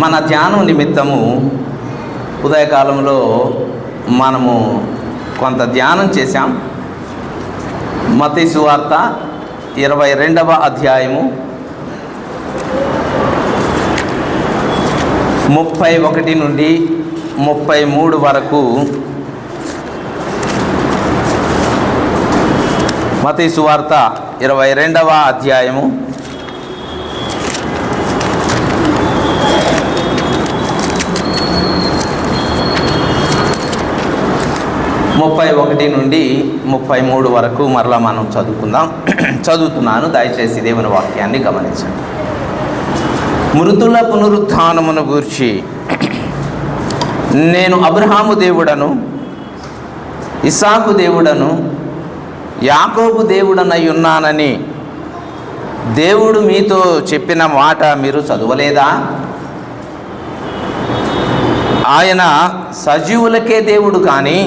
మన ధ్యానం నిమిత్తము ఉదయకాలంలో మనము కొంత ధ్యానం చేశాం. మత్తయి సువార్త 22వ అధ్యాయము 31 నుండి 33 వరకు. మత్తయి సువార్త 22వ అధ్యాయము 31 నుండి 33 వరకు మరలా మనం చదువుతున్నాను. దయచేసి దేవుని వాక్యాన్ని గమనించండి. మృతుల పునరుత్థానమును గూర్చి నేను అబ్రహాము దేవుడను, ఇస్సాకు దేవుడను, యాకోబు దేవుడనై ఉన్నానని దేవుడు మీతో చెప్పిన మాట మీరు చదవలేదా? ఆయన సజీవులకే దేవుడు కానీ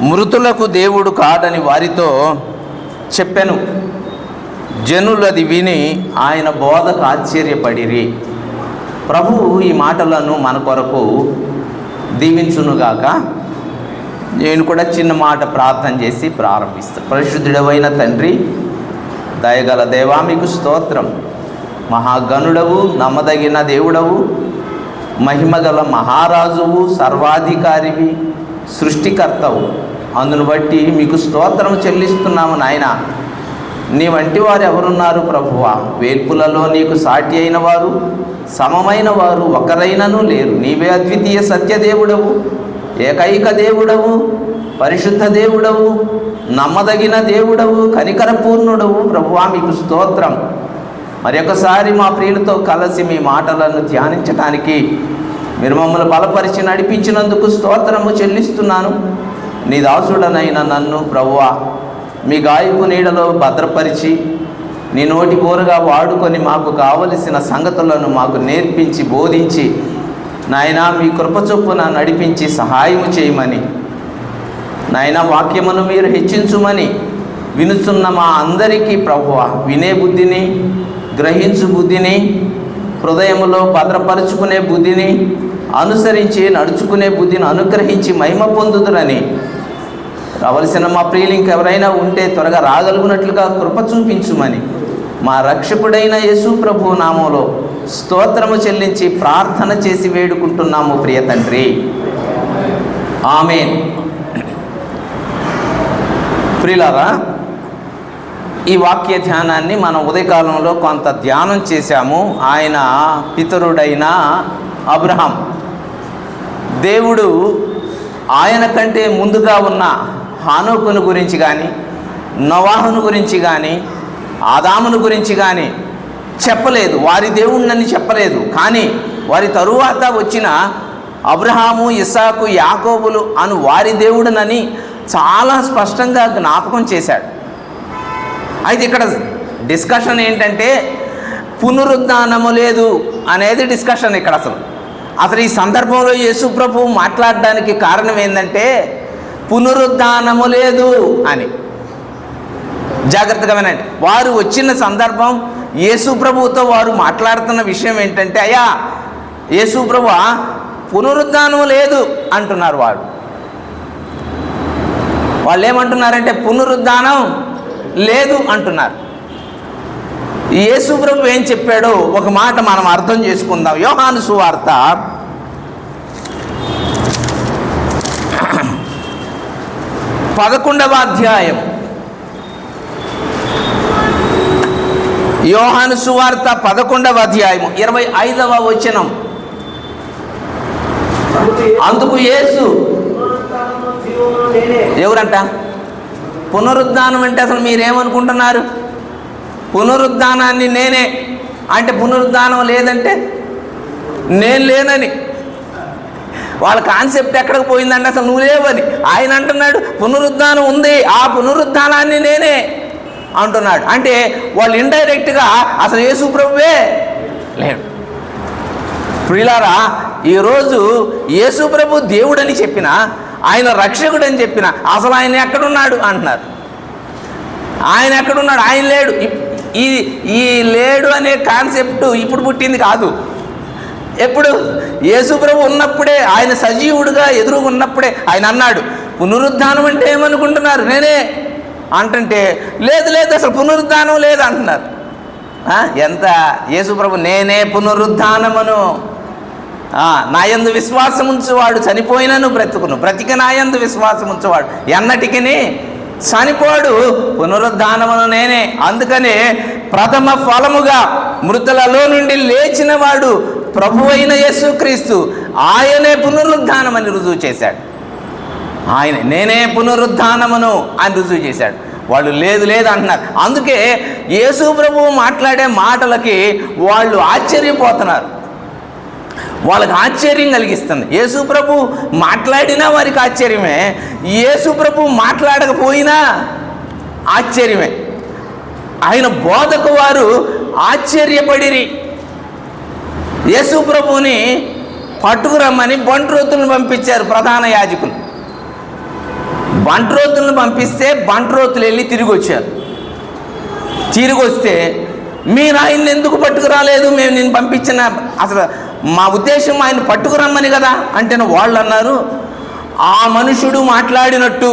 మృతులకు దేవుడు కాడని వారితో చెప్పెను. జనులది విని ఆయన బోధకు ఆశ్చర్యపడిరి. ప్రభువు ఈ మాటలను మన కొరకు దీవించునుగాక. నేను కూడా చిన్న మాట ప్రార్థన చేసి ప్రారంభిస్తాను. పరిశుద్ధుడవైన తండ్రి, దయగల దేవా, మీకు స్తోత్రం. మహాగణుడవు, నమ్మదగిన దేవుడవు, మహిమగల మహారాజువు, సర్వాధికారివి, సృష్టికర్తవు. అందును బట్టి మీకు స్తోత్రం చెల్లిస్తున్నాము నాయన. నీ వంటి వారు ఎవరున్నారు ప్రభువా? వేల్పులలో నీకు సాటి అయిన వారు, సమమైన వారు ఒకరైనను లేరు. నీవే అద్వితీయ సత్యదేవుడవు, ఏకైక దేవుడవు, పరిశుద్ధ దేవుడవు, నమ్మదగిన దేవుడవు, కనికరపూర్ణుడవు. ప్రభువా మీకు స్తోత్రం. మరి ఒకసారి మా ప్రియులతో కలిసి మీ మాటలను ధ్యానించడానికి మీరు మమ్మల్ని బలపరిచి నడిపించినందుకు స్తోత్రము చెల్లిస్తున్నాను. నీ దాసుడనైన నన్ను ప్రభువా మీ గాయపు నీడలో భద్రపరిచి నీ నోటి కోరుగా వాడుకొని మాకు కావలసిన సంగతులను మాకు నేర్పించి బోధించి నాయనా మీ కృపచొప్పున నడిపించి సహాయము చేయమని, నాయనా వాక్యమును మీరు హెచ్చించుమని వినుచున్న మా అందరికీ ప్రభువా వినే బుద్ధిని, గ్రహించు బుద్ధిని, హృదయములో భద్రపరుచుకునే బుద్ధిని, అనుసరించి నడుచుకునే బుద్ధిని అనుగ్రహించి మహిమ పొందుదురని, రావలసిన మా ప్రియులు ఇంకెవరైనా ఉంటే త్వరగా రాగలుగునట్లుగా కృప చూపించుమని మా రక్షకుడైన యేసు ప్రభు నామములో స్తోత్రము చెల్లించి ప్రార్థన చేసి వేడుకుంటున్నాము ప్రియ తండ్రి. ఆమేన్. ప్రియులారా, ఈ వాక్య ధ్యానాన్ని మనం ఉదయకాలంలో కొంత ధ్యానం చేశాము. ఆయన పితరుడైన అబ్రహాం, దేవుడు ఆయన కంటే ముందుగా ఉన్న హానోకును గురించి కానీ, నోవాహును గురించి కానీ, ఆదామును గురించి కానీ చెప్పలేదు. వారి దేవుణ్ణని చెప్పలేదు. కానీ వారి తరువాత వచ్చిన అబ్రహాము, ఇస్సాకు, యాకోబులు అను వారి దేవుడునని చాలా స్పష్టంగా జ్ఞాపకం చేశాడు. అయితే ఇక్కడ డిస్కషన్ ఏంటంటే పునరుద్ధానము లేదు అనేది డిస్కషన్. ఇక్కడ అసలు ఈ సందర్భంలో యేసు ప్రభు మాట్లాడడానికి కారణం ఏంటంటే పునరుద్ధానము లేదు అని. జాగ్రత్తగా వినండి. వారు వచ్చిన సందర్భం, యేసు ప్రభువుతో వారు మాట్లాడుతున్న విషయం ఏంటంటే, అయ్యా యేసు ప్రభు పునరుద్ధానం లేదు అంటున్నారు. వాళ్ళు ఏమంటున్నారంటే పునరుద్ధానం లేదు అంటున్నారు. యేసు ప్రభు ఏం చెప్పాడో ఒక మాట మనం అర్థం చేసుకుందాం. యోహాను సువార్త 11వ అధ్యాయం, యోహాను సువార్త 11వ అధ్యాయం 25వ వచనం. అందుకు యేసు, ఎవరంట? పునరుద్ధానం అంటే అసలు మీరేమనుకుంటున్నారు? పునరుద్ధానాన్ని నేనే అంటే పునరుద్ధానం లేదంటే నేను లేనని. వాళ్ళ కాన్సెప్ట్ ఎక్కడికి పోయిందంటే అసలు నువ్వు లేవని. ఆయన అంటున్నాడు పునరుద్ధానం ఉంది, ఆ పునరుద్ధానాన్ని నేనే అంటున్నాడు. అంటే వాళ్ళు ఇండైరెక్ట్గా అసలు యేసు ప్రభువే లేడు. ప్రియులారా, ఈరోజు యేసు ప్రభు దేవుడని చెప్పిన, ఆయన రక్షకుడని చెప్పిన, అసలు ఆయన ఎక్కడున్నాడు అంటున్నారు. ఆయన ఎక్కడున్నాడు? ఆయన లేడు. ఈ లేడు అనే కాన్సెప్ట్ ఇప్పుడు పుట్టింది కాదు. ఎప్పుడు? యేసుప్రభు ఉన్నప్పుడే, ఆయన సజీవుడుగా ఎదురుగా ఉన్నప్పుడే ఆయన అన్నాడు, పునరుద్ధానం అంటే ఏమనుకుంటున్నారు, నేనే అంటుంటే లేదు లేదు అసలు పునరుద్ధానం లేదు అంటున్నారు. ఎంత యేసుప్రభు నేనే పునరుద్ధానమును, నా యందు విశ్వాసం ఉంచువాడు చనిపోయినను బ్రతుకును, బ్రతిక నా యందు విశ్వాసం ఉంచువాడు ఎన్నటికీ చనిపోడు, పునరుద్ధానమును నేనే. అందుకనే ప్రథమ ఫలముగా మృతులలో నుండి లేచిన వాడు ప్రభు అయిన యేసుక్రీస్తు, ఆయనే పునరుద్ధానమని రుజువు చేశాడు. ఆయన నేనే పునరుద్ధానమును అని రుజువు చేశాడు. వాళ్ళు లేదు లేదు అంటున్నారు. అందుకే యేసు ప్రభువు మాట్లాడే మాటలకి వాళ్ళు ఆశ్చర్యపోతున్నారు, వాళ్ళకి ఆశ్చర్యం కలిగిస్తుంది. యేసు ప్రభు మాట్లాడినా వారికి ఆశ్చర్యమే, యేసు ప్రభు మాట్లాడకపోయినా ఆశ్చర్యమే. ఆయన బోధకు వారు ఆశ్చర్యపడిరి. యేసు ప్రభువుని పట్టుకురమ్మని బంట్రోతులను పంపించారు ప్రధాన యాజకులు. బంట్రోతులను పంపిస్తే బంట్రోతులు వెళ్ళి తిరిగి వచ్చారు. తిరిగి వస్తే మీరు ఆయన్ని ఎందుకు పట్టుకురాలేదు, మేము నేను పంపించిన అసలు మా ఉద్దేశం ఆయన పట్టుకురమ్మని కదా అంటే వాళ్ళు అన్నారు, ఆ మనుషుడు మాట్లాడినట్టు,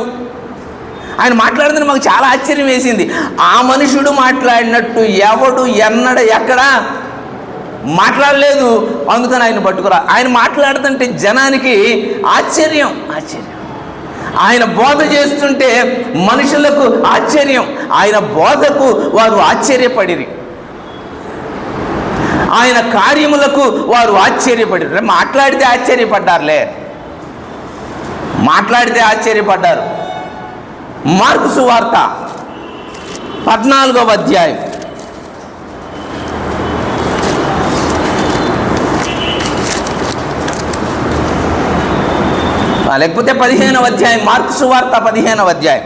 ఆయన మాట్లాడితే మాకు చాలా ఆశ్చర్యం వేసింది. ఆ మనుషుడు మాట్లాడినట్టు ఎవడు ఎక్కడ మాట్లాడలేదు, అందుకని ఆయన పట్టుకురా. ఆయన మాట్లాడుతుంటే జనానికి ఆశ్చర్యం. ఆయన బోధ చేస్తుంటే మనుషులకు ఆశ్చర్యం. ఆయన బోధకు వారు ఆశ్చర్యపడిరి, ఆయన కార్యములకు వారు ఆశ్చర్యపడిరి. మాట్లాడితే ఆశ్చర్యపడ్డారు. మార్కు సువార్త 14వ అధ్యాయం లేకపోతే 15వ అధ్యాయం, మార్కు సువార్త 15వ అధ్యాయం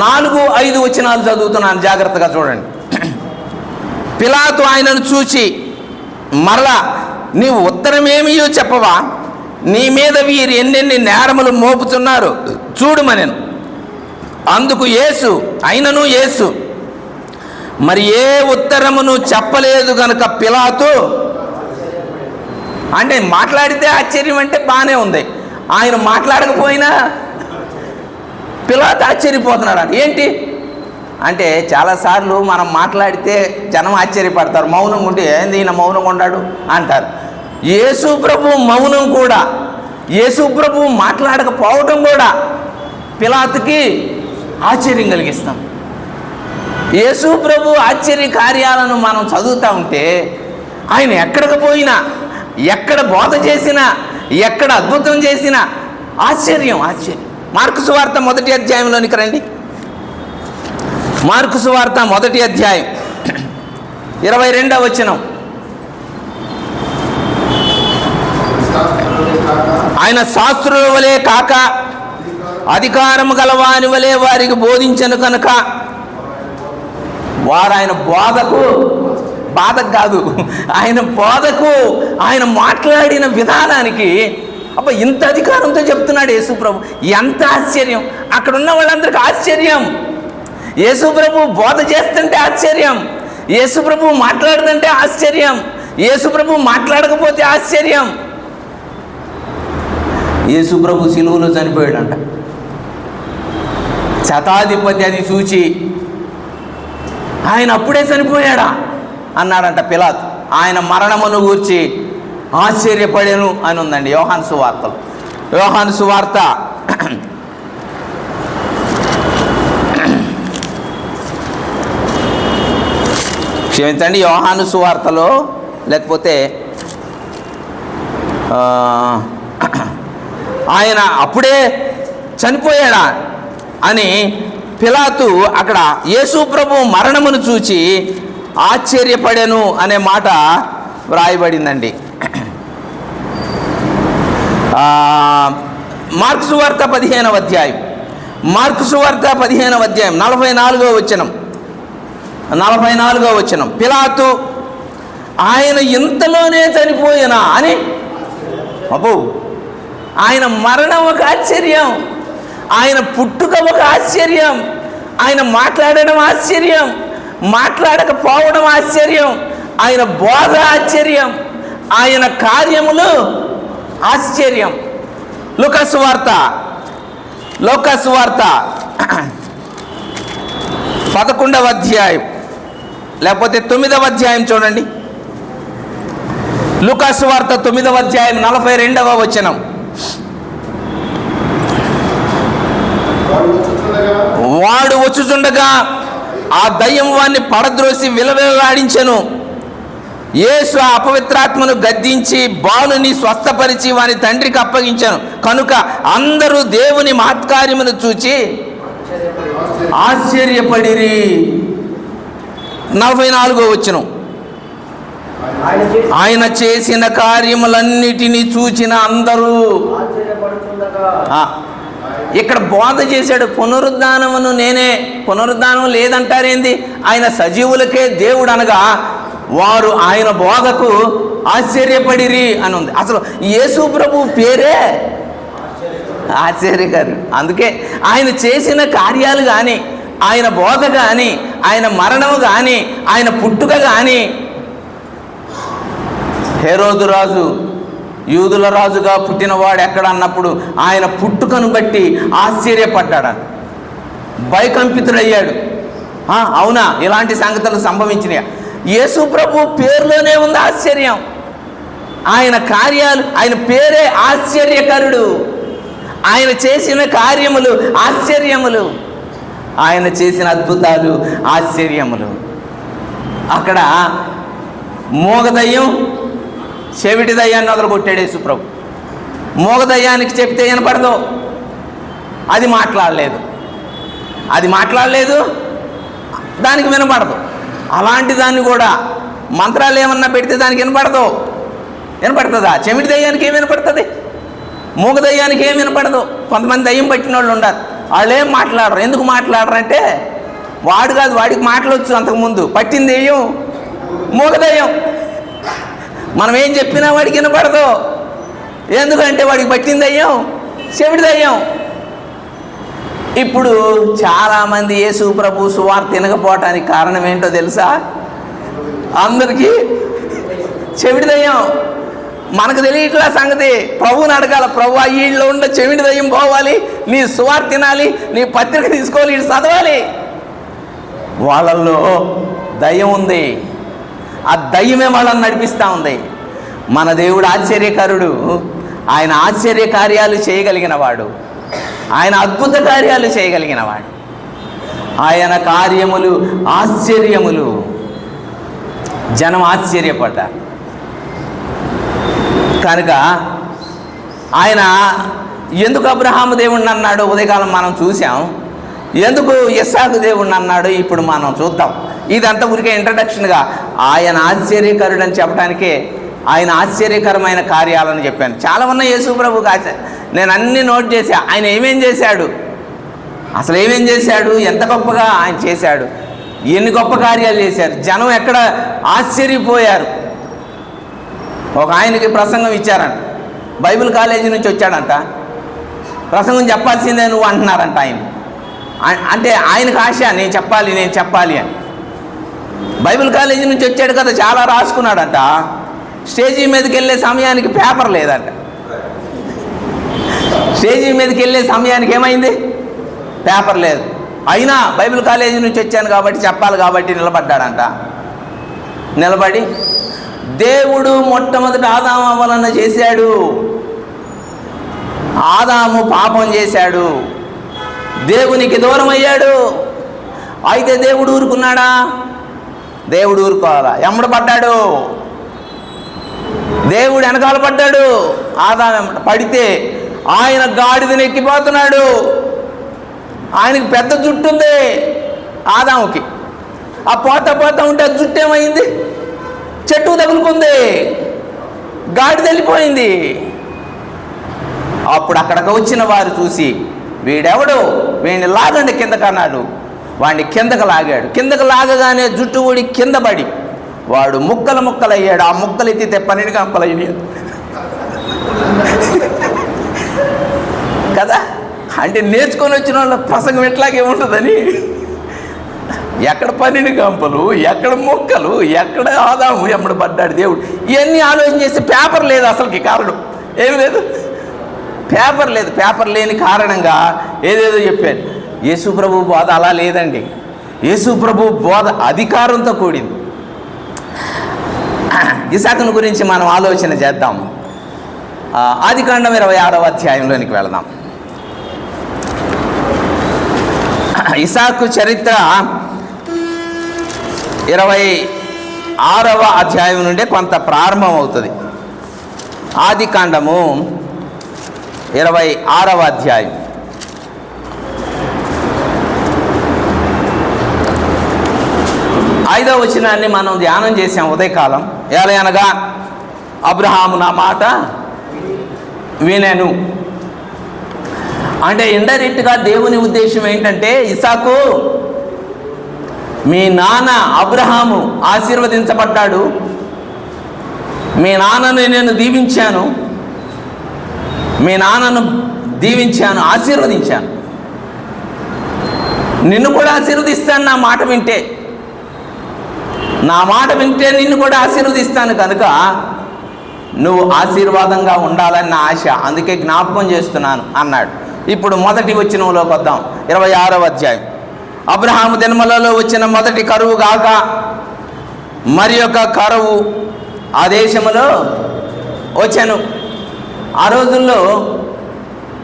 4-5 వచనాలు చదువుతున్నాను, జాగ్రత్తగా చూడండి. పిలాతు ఆయనను చూచి, మరలా నీవు ఉత్తరమేమియో చెప్పవా, నీ మీద వీరు ఎన్నెన్ని నేరములు మోపుతున్నారు చూడుమనెను. అందుకు యేసు మరి ఏ ఉత్తరమును చెప్పలేదు గనుక పిలాతు, అంటే మాట్లాడితే ఆశ్చర్యం అంటే బాగానే ఉంది, ఆయన మాట్లాడకపోయినా పిలాతు ఆశ్చర్యపోతున్నాడు. ఏంటి అంటే చాలాసార్లు మనం మాట్లాడితే జనం ఆశ్చర్యపడతారు, మౌనంగా ఉంటే ఏంది ఈయన మౌనంగా ఉన్నాడు అంటారు. యేసు ప్రభు మౌనం కూడా, యేసు ప్రభు మాట్లాడకపోవడం కూడా పిలాతుకి ఆశ్చర్యం కలిగిస్తాం. యేసు ప్రభు ఆశ్చర్య కార్యాలను మనం చదువుతూ ఉంటే ఆయన ఎక్కడికి పోయినా, ఎక్కడ బోధ చేసినా, ఎక్కడ అద్భుతం చేసినా ఆశ్చర్యం. మార్కు సువార్త 1వ అధ్యాయంలోనికి రండి. మార్కు సువార్త 1వ అధ్యాయం 22వ వచనం. ఆయన శాస్త్రుల వలె కాక అధికారము గలవాని వలె వారికి బోధించను కనుక వారు ఆయన బోధకు కాదు, ఆయన బోధకు, ఆయన మాట్లాడిన విధానానికి ఇంత అధికారంతో చెప్తున్నాడు యేసుప్రభు. ఎంత ఆశ్చర్యం! అక్కడ ఉన్న వాళ్ళందరికీ ఆశ్చర్యం. యేసుప్రభు బోధ చేస్తుంటే ఆశ్చర్యం, యేసుప్రభు మాట్లాడుతుంటే ఆశ్చర్యం, యేసుప్రభు మాట్లాడకపోతే ఆశ్చర్యం. యేసుప్రభు సిలువలో చనిపోయాడంట. శతాధిపతి అది చూచి ఆయన అప్పుడే చనిపోయాడా అన్నాడంట పిలాతు. ఆయన మరణమును గూర్చి ఆశ్చర్యపడెను అని ఉందండి యోహాను సువార్తలో. యోహాను సువార్త క్షమించండి, యోహాను సువార్తలో లేకపోతే ఆయన అప్పుడే చనిపోయాడా అని పిలాతు అక్కడ యేసు ప్రభు మరణమును చూచి ఆశ్చర్యపడెను అనే మాట వ్రాయబడిందండి. మార్కు సువార్త 15వ అధ్యాయం, మార్కు సువార్త 15వ అధ్యాయం 44వ వచనం. పిలాతు ఆయన ఇంతలోనే చనిపోయినా అని, ఆయన మరణం ఒక ఆశ్చర్యం, ఆయన పుట్టుక ఒక ఆశ్చర్యం, ఆయన మాట్లాడడం ఆశ్చర్యం, మాట్లాడకపోవడం ఆశ్చర్యం, ఆయన బోధ ఆశ్చర్యం. ఆయన కార్యములు ఆశ్చర్యం. లూకాసు వార్త 11వ అధ్యాయం లేకపోతే 9వ అధ్యాయం చూడండి. లూకాసు వార్త 9వ అధ్యాయం 42వ వచనం. వాడు వచ్చుచుండగా ఆ దయ్యం వాడిని పడద్రోసి విలవిలలాడించెను. యేసు ఆ అపవిత్రాత్మను గద్దించి బాలుని స్వస్థపరిచి వాని తండ్రికి అప్పగించాను. కనుక అందరూ దేవుని మహత్కార్యమును చూచి ఆశ్చర్యపడిరి. 44వ వచనం. ఆయన చేసిన కార్యములన్నిటినీ చూచిన అందరూ. ఇక్కడ బోధ చేశాడు, పునరుద్ధానమును నేనే. పునరుద్ధానం లేదంటారేంది? ఆయన సజీవులకే దేవుడు అనగా వారు ఆయన బోధకు ఆశ్చర్యపడిరి అని ఉంది. అసలు యేసు ప్రభు పేరే ఆశ్చర్యకరుడు. అందుకే ఆయన చేసిన కార్యాలు కానీ, ఆయన బోధ కానీ, ఆయన మరణము కానీ, ఆయన పుట్టుక కానీ, హెరోదు రాజు యూదుల రాజుగా పుట్టినవాడు ఎక్కడ అన్నప్పుడు ఆయన పుట్టుకను బట్టి ఆశ్చర్యపడ్డాడు, భయకంపితుడయ్యాడు. అవునా, ఇలాంటి సంగతులు సంభవించినాయి. యేసు ప్రభు పేరులోనే ఉంది ఆశ్చర్యం. ఆయన కార్యాలు, ఆయన పేరే ఆశ్చర్యకరుడు. ఆయన చేసిన కార్యములు ఆశ్చర్యములు, ఆయన చేసిన అద్భుతాలు ఆశ్చర్యములు. అక్కడ మోగదయ్యం చెవిటి దయ్యాన్ని వదలగొట్టాడు యేసు ప్రభు. మోగదయ్యానికి చెప్తే వినపడదు, అది మాట్లాడలేదు, దానికి వినపడదు. అలాంటి దాన్ని కూడా మంత్రాలు ఏమన్నా పెడితే దానికి వినపడుతుందా? చెవిటి దయ్యానికి ఏం వినపడుతుంది? మూగ దయ్యానికి ఏం వినపడదు. కొంతమంది దయ్యం పట్టిన వాళ్ళు ఉన్నారు, వాళ్ళు ఏం మాట్లాడరు. ఎందుకు మాట్లాడరంటే వాడు కాదు, వాడికి మాటలొచ్చు. అంతకుముందు పట్టింది దయ్యం, మూగ దయ్యం. మనం ఏం చెప్పినా వాడికి వినపడదు. ఎందుకంటే వాడికి పట్టింది దయ్యం, చెవిటి దయ్యం. ఇప్పుడు చాలామంది యేసు ప్రభు సువార్త తినకపోవటానికి కారణం ఏంటో తెలుసా? అందరికీ చెవిటి దయ్యం. మనకు తెలియట్లా సంగతి. ప్రభువుని అడగాల, ప్రభు వీళ్ళలో ఉన్న చెవిటి దయ్యం పోవాలి, నీ సువార్త తినాలి, నీ పత్రిక తీసుకోవాలి, ఇటు చదవాలి. వాళ్ళల్లో దయ్యం ఉంది, ఆ దయ్యమే వాళ్ళని నడిపిస్తూ ఉంది. మన దేవుడు ఆశ్చర్యకరుడు. ఆయన ఆశ్చర్య కార్యాలు చేయగలిగిన వాడు, ఆయన అద్భుత కార్యాలు చేయగలిగిన వాడు. ఆయన కార్యములు ఆశ్చర్యములు. జనం ఆశ్చర్యపడ్డారు. కనుక ఆయన ఎందుకు అబ్రహాము దేవుణ్ణి అన్నాడు ఉదయకాలం మనం చూసాం, ఎందుకు ఇస్సాకు దేవుణ్ణి అన్నాడు ఇప్పుడు మనం చూద్దాం. ఇదంతా ఊరికే ఇంట్రడక్షన్గా ఆయన ఆశ్చర్యకరుడు అని చెప్పడానికే ఆయన ఆశ్చర్యకరమైన కార్యాలను చెప్పాను. చాలా ఉన్నాయి యేసు ప్రభువుకి నేను అన్ని నోట్ చేశా. ఆయన ఏమేం చేశాడు, అసలు ఏమేం చేశాడు, ఎంత గొప్పగా ఆయన చేశాడు, ఎన్ని గొప్ప కార్యాలు చేశారు. జనం ఎక్కడ ఆశ్చర్యపోయారు. ఒక ఆయనకి ప్రసంగం ఇచ్చారంట, బైబిల్ కాలేజీ నుంచి వచ్చాడంట. ప్రసంగం చెప్పాల్సిందే నువ్వు అంటున్నారంట ఆయన. అంటే ఆయనకు ఆశ, నేను చెప్పాలి అని. బైబిల్ కాలేజీ నుంచి వచ్చాడు కదా, చాలా రాసుకున్నాడంట. స్టేజీ మీదకి వెళ్ళే సమయానికి పేపర్ లేదంట. స్టేజీ మీదకి వెళ్ళే సమయానికి ఏమైంది? పేపర్ లేదు. అయినా బైబిల్ కాలేజీ నుంచి వచ్చాను కాబట్టి చెప్పాలి కాబట్టి నిలబడ్డాడంట. నిలబడి దేవుడు మొట్టమొదటి ఆదాము వలన చేశాడు. ఆదాము పాపం చేశాడు, దేవునికి దూరం అయ్యాడు. అయితే దేవుడు ఊరుకున్నాడా? దేవుడు ఊరుకోవాలా? ఎమ్మడ పడ్డాడు, దేవుడు వెనకాల పడ్డాడు. ఆదాము ఎమ్మడ పడితే ఆయన గాడిదని ఎక్కిపోతున్నాడు. ఆయనకి పెద్ద జుట్టు ఉంది ఆదాముకి. ఆ పోతా ఉంటే ఆ జుట్టు ఏమైంది? చెట్టు తగులుకుంది, గాడిద వెళ్ళిపోయింది. అప్పుడు అక్కడికి వచ్చిన వారు చూసి, వీడెవడు, వీడిని లాగండి కిందకు అన్నాడు. వాడిని కిందకు లాగాడు. కిందకు లాగగానే జుట్టు ఊడి కింద పడి వాడు ముక్కలయ్యాడు. ఆ ముక్కలు ఎత్తితే 12 గంపలు అయ్యాడు కదా. అంటే నేర్చుకొని వచ్చిన వాళ్ళ ప్రసంగం ఎట్లాగే ఉంటుందని ఎక్కడ 12 గంపలు, ఎక్కడ మొక్కలు, ఎక్కడ ఆదాము ఎమ్మడి పడ్డాడు దేవుడు, ఇవన్నీ ఆలోచన చేసి పేపర్ లేదు. అసలుకి కారణం ఏమి లేదు, పేపర్ లేదు. పేపర్ లేని కారణంగా ఏదేదో చెప్పాడు. యేసు ప్రభు బోధ అలా లేదండి. యేసు ప్రభు బోధ అధికారంతో కూడింది. ఇసాకును గురించి మనం ఆలోచన చేద్దాం. ఆదికాండం 26వ అధ్యాయంలోనికి వెళదాం. ఇసాకు చరిత్ర 26వ అధ్యాయం నుండే కొంత ప్రారంభం అవుతుంది. ఆదికాండము 26వ అధ్యాయం. ఐదవ వచనాన్ని మనం ధ్యానం చేసాం ఉదయకాలం. ఏలయనగా అబ్రహాము నా మాట వినెను. అంటే ఇండైరెక్ట్గా దేవుని ఉద్దేశం ఏంటంటే, ఇసాకు మీ నాన్న అబ్రహాము ఆశీర్వదించబడ్డాడు, మీ నాన్నను నేను దీవించాను, మీ నాన్నను దీవించాను, ఆశీర్వదించాను, నిన్ను కూడా ఆశీర్వదిస్తాను. నా మాట వింటే, నా మాట వింటే నిన్ను కూడా ఆశీర్వదిస్తాను, కనుక నువ్వు ఆశీర్వాదంగా ఉండాలని నా ఆశ, అందుకే జ్ఞాపకం చేస్తున్నాను అన్నాడు. ఇప్పుడు మొదటి వచనంలోకి వద్దాం. 26వ అధ్యాయం. అబ్రహాము దినములలో వచ్చిన మొదటి కరువు గాక మరి ఒక కరువు ఆ దేశములో వచ్చాను. ఆ రోజుల్లో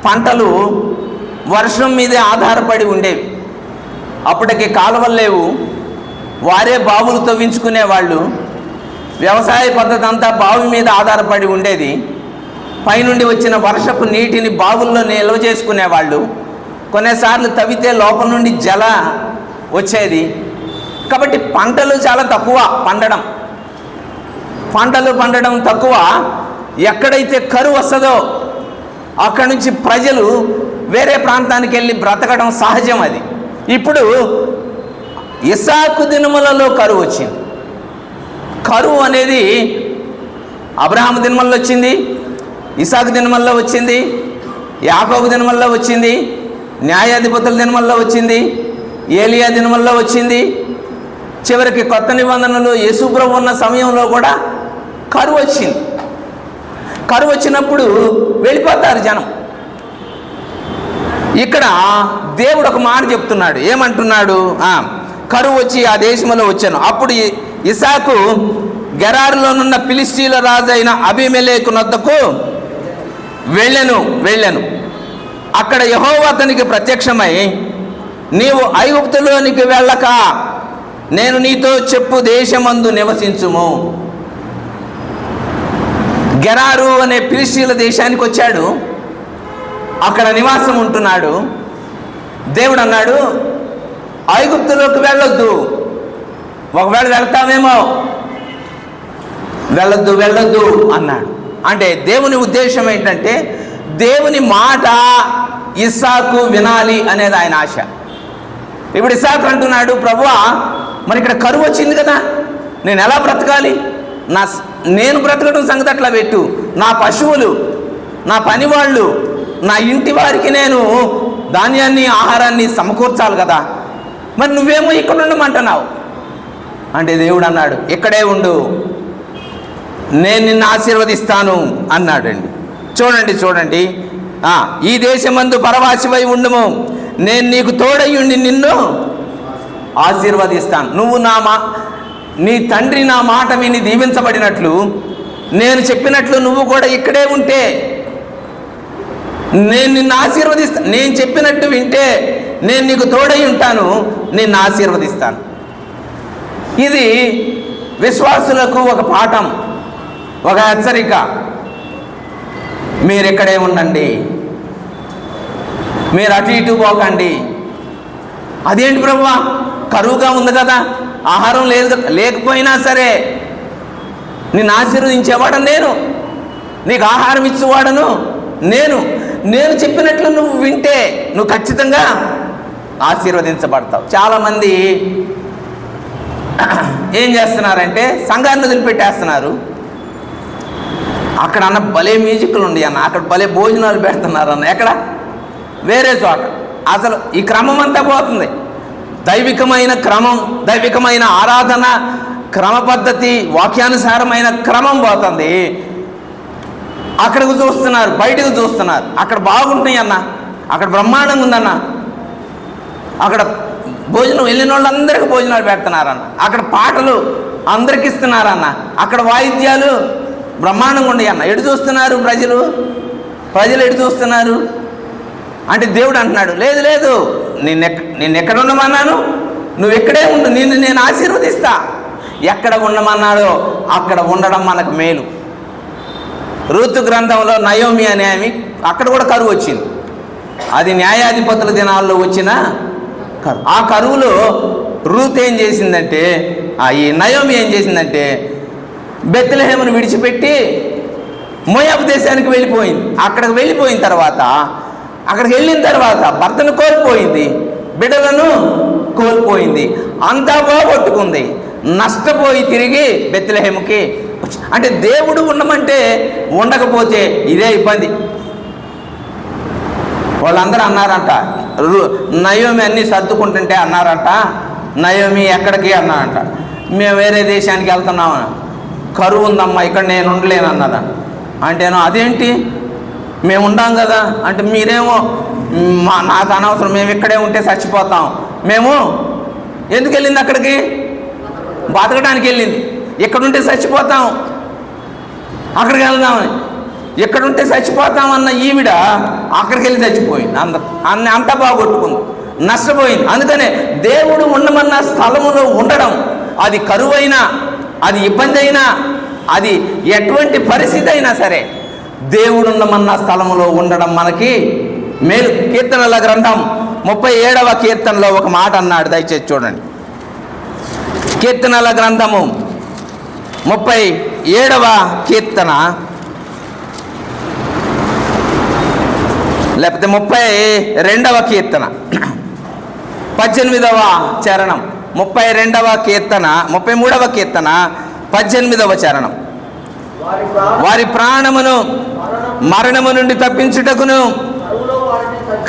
పంటలు వర్షం మీదే ఆధారపడి ఉండేవి. అప్పటికి కాలువలు లేవు, వారే బావులు తవ్వించుకునేవాళ్ళు. వ్యవసాయ పద్ధతి అంతా బావి మీద ఆధారపడి ఉండేది. పైనుండి వచ్చిన వర్షపు నీటిని బావుల్లో నిల్వ చేసుకునేవాళ్ళు. కొన్నిసార్లు తవ్వితే లోపల నుండి జల వచ్చేది. కాబట్టి పంటలు చాలా తక్కువ పంటడం తక్కువ. ఎక్కడైతే కరువు వస్తుందో అక్కడి నుంచి ప్రజలు వేరే ప్రాంతానికి వెళ్ళి బ్రతకడం సహజం. అది ఇప్పుడు ఇసాకు దినములలో కరువు వచ్చింది. కరువు అనేది అబ్రహాము దినములలో వచ్చింది, ఇసాకు దినములలో వచ్చింది, యాకోబు దినములలో వచ్చింది, న్యాయాధిపతుల దినములలో వచ్చింది, ఏలియా దినములలో వచ్చింది. చివరికి కొత్త నిబంధనలు యేసు ప్రభు ఉన్న సమయంలో కూడా కరువు వచ్చింది. కరువు వచ్చినప్పుడు వెళ్ళిపోతారు జనం. ఇక్కడ దేవుడు ఒక మాట చెప్తున్నాడు. ఏమంటున్నాడు? కరువు వచ్చి ఆ దేశంలో వచ్చాను. అప్పుడు ఇసాకు గెరారులోనున్న ఫిలిష్తీయుల రాజు అయిన అబీమెలెకు నొద్దకు వెళ్ళెను. అక్కడ యెహోవా అతనికి ప్రత్యక్షమై, నీవు ఐగుప్తులోనికి వెళ్ళక నేను నీతో చెప్పు దేశమందు నివసించుము. గెరారు అనే ఫిలిష్తీయుల దేశానికి వచ్చాడు, అక్కడ నివాసం ఉంటున్నాడు. దేవుడు అన్నాడు, ఐగుప్తులోకి వెళ్ళొద్దు, ఒకవేళ వెళ్తామేమో, వెళ్ళొద్దు అన్నాడు. అంటే దేవుని ఉద్దేశం ఏంటంటే, దేవుని మాట ఇస్సాకు వినాలి అనేది ఆయన ఆశ. ఇప్పుడు ఇస్సాకు అంటున్నాడు, ప్రభువా మరి ఇక్కడ కరువు వచ్చింది కదా, నేను ఎలా బ్రతకాలి? నేను బ్రతకడం సంగతి అట్లా పెట్టు, నా పశువులు, నా పనివాళ్ళు, నా ఇంటి వారికి నేను ధాన్యాన్ని ఆహారాన్ని సమకూర్చాలి కదా, మరి నువ్వేమో ఇక్కడ ఉండమంటున్నావు. అంటే దేవుడు అన్నాడు, ఇక్కడే ఉండు, నేను నిన్ను ఆశీర్వదిస్తాను అన్నాడండి. చూడండి, ఈ దేశమందు పరవాసివై ఉండుము, నేను నీకు తోడయ్యుండి నిన్ను ఆశీర్వదిస్తాను. నువ్వు నీ తండ్రి నా మాట విని దీవించబడినట్లు, నేను చెప్పినట్లు నువ్వు కూడా ఇక్కడే ఉంటే నేను నిన్ను ఆశీర్వదిస్తాను. నేను చెప్పినట్టు వింటే నేను నీకు తోడై ఉంటాను, నిన్ను ఆశీర్వదిస్తాను. ఇది విశ్వాసులకు ఒక పాఠం, ఒక హెచ్చరిక. మీరు ఇక్కడే ఉండండి, మీరు అటు ఇటు పోకండి. అదేంటి ప్రభువా, కరువుగా ఉంది కదా, ఆహారం లేకపోయినా సరే నిన్ను ఆశీర్వదించేవాడను నేను, నీకు ఆహారం ఇచ్చేవాడను నేను చెప్పినట్లు నువ్వు వింటే నువ్వు ఖచ్చితంగా ఆశీర్వదించబడతావు. చాలామంది ఏం చేస్తున్నారంటే సంఘాన్ని వదిలిపెట్టేస్తున్నారు. అక్కడ అన్న భలే మ్యూజిక్లు ఉండి అన్న, అక్కడ భలే భోజనాలు పెడుతున్నారు అన్న, ఎక్కడ వేరే చోట. అసలు ఈ క్రమం అంతా పోతుంది. దైవికమైన క్రమం, దైవికమైన ఆరాధన క్రమ పద్ధతి, వాక్యానుసారమైన క్రమం పోతుంది. అక్కడికి చూస్తున్నారు, బయటకు చూస్తున్నారు. అక్కడ బాగుంటాయి అన్న, అక్కడ బ్రహ్మాండంగా ఉందన్న, అక్కడ భోజనం వెళ్ళిన వాళ్ళందరికీ భోజనాలు పెడుతున్నారన్న, అక్కడ పాటలు అందరికి ఇస్తున్నారన్న, అక్కడ వాయిద్యాలు బ్రహ్మాండంగా ఉన్నాయి అన్న. ఎటు చూస్తున్నారు ప్రజలు ఎటు చూస్తున్నారు అంటే దేవుడు అంటున్నాడు, లేదు లేదు, నేను ఎక్కడ ఉండమన్నాను, నువ్వు ఎక్కడే ఉండు, నేను ఆశీర్వదిస్తా. ఎక్కడ ఉండమన్నాడో అక్కడ ఉండడం మనకు మేలు. రూతు గ్రంథంలో నయోమి అనే ఆమె, అక్కడ కూడా కరువు వచ్చింది. అది న్యాయాధిపతుల దినాల్లో వచ్చిన కరువు. ఆ కరువులో రూత్ ఏం చేసిందంటే, ఈ నయోమి ఏం చేసిందంటే బెత్లెహేమును విడిచిపెట్టి మోయాబు దేశానికి వెళ్ళిపోయింది. అక్కడికి వెళ్ళిపోయిన తర్వాత, అక్కడికి వెళ్ళిన తర్వాత భర్తను కోల్పోయింది, బిడ్డలను కోల్పోయింది, అంతా పోగొట్టుకుంది, నష్టపోయి తిరిగి బెత్లెహేముకి. అంటే దేవుడు ఉండమంటే ఉండకపోతే ఇదే ఇబ్బంది. వాళ్ళందరూ అన్నారంట, నయోమి అన్నీ సర్దుకుంటుంటే అన్నారంట, నయోమి ఎక్కడికి అన్నారంట, మేము వేరే దేశానికి వెళ్తున్నాము, కరువు ఉందమ్మా, ఇక్కడ నేను ఉండలేను అన్నదా. అంటేనో అదేంటి, మేము ఉండాం కదా అంటే, మీరేమో నాకు అనవసరం, మేము ఇక్కడే ఉంటే చచ్చిపోతాం, మేము ఎందుకు వెళ్ళింది అక్కడికి, బతకడానికి వెళ్ళింది. ఎక్కడుంటే చచ్చిపోతాం, అక్కడికి వెళ్దామని, ఎక్కడుంటే చచ్చిపోతామన్న ఈవిడ అక్కడికి వెళ్ళి చచ్చిపోయింది. అంతా బాగొట్టుకుంది, నష్టపోయింది. అందుకనే దేవుడు ఉండమన్న స్థలములో ఉండడం, అది కరువైనా, అది ఇబ్బంది అయినా, అది ఎటువంటి పరిస్థితి అయినా సరే దేవుడు ఉండమన్న స్థలములో ఉండడం మనకి మేలు. కీర్తనల గ్రంథం 37వ కీర్తనలో ఒక మాట అన్నాడు, దయచేసి చూడండి. కీర్తనల గ్రంథము 37వ కీర్తన, లేకపోతే 32వ కీర్తన 18వ చరణం, 32వ కీర్తన 33వ కీర్తన 18వ చరణం. వారి ప్రాణమును మరణము నుండి తప్పించుటకును,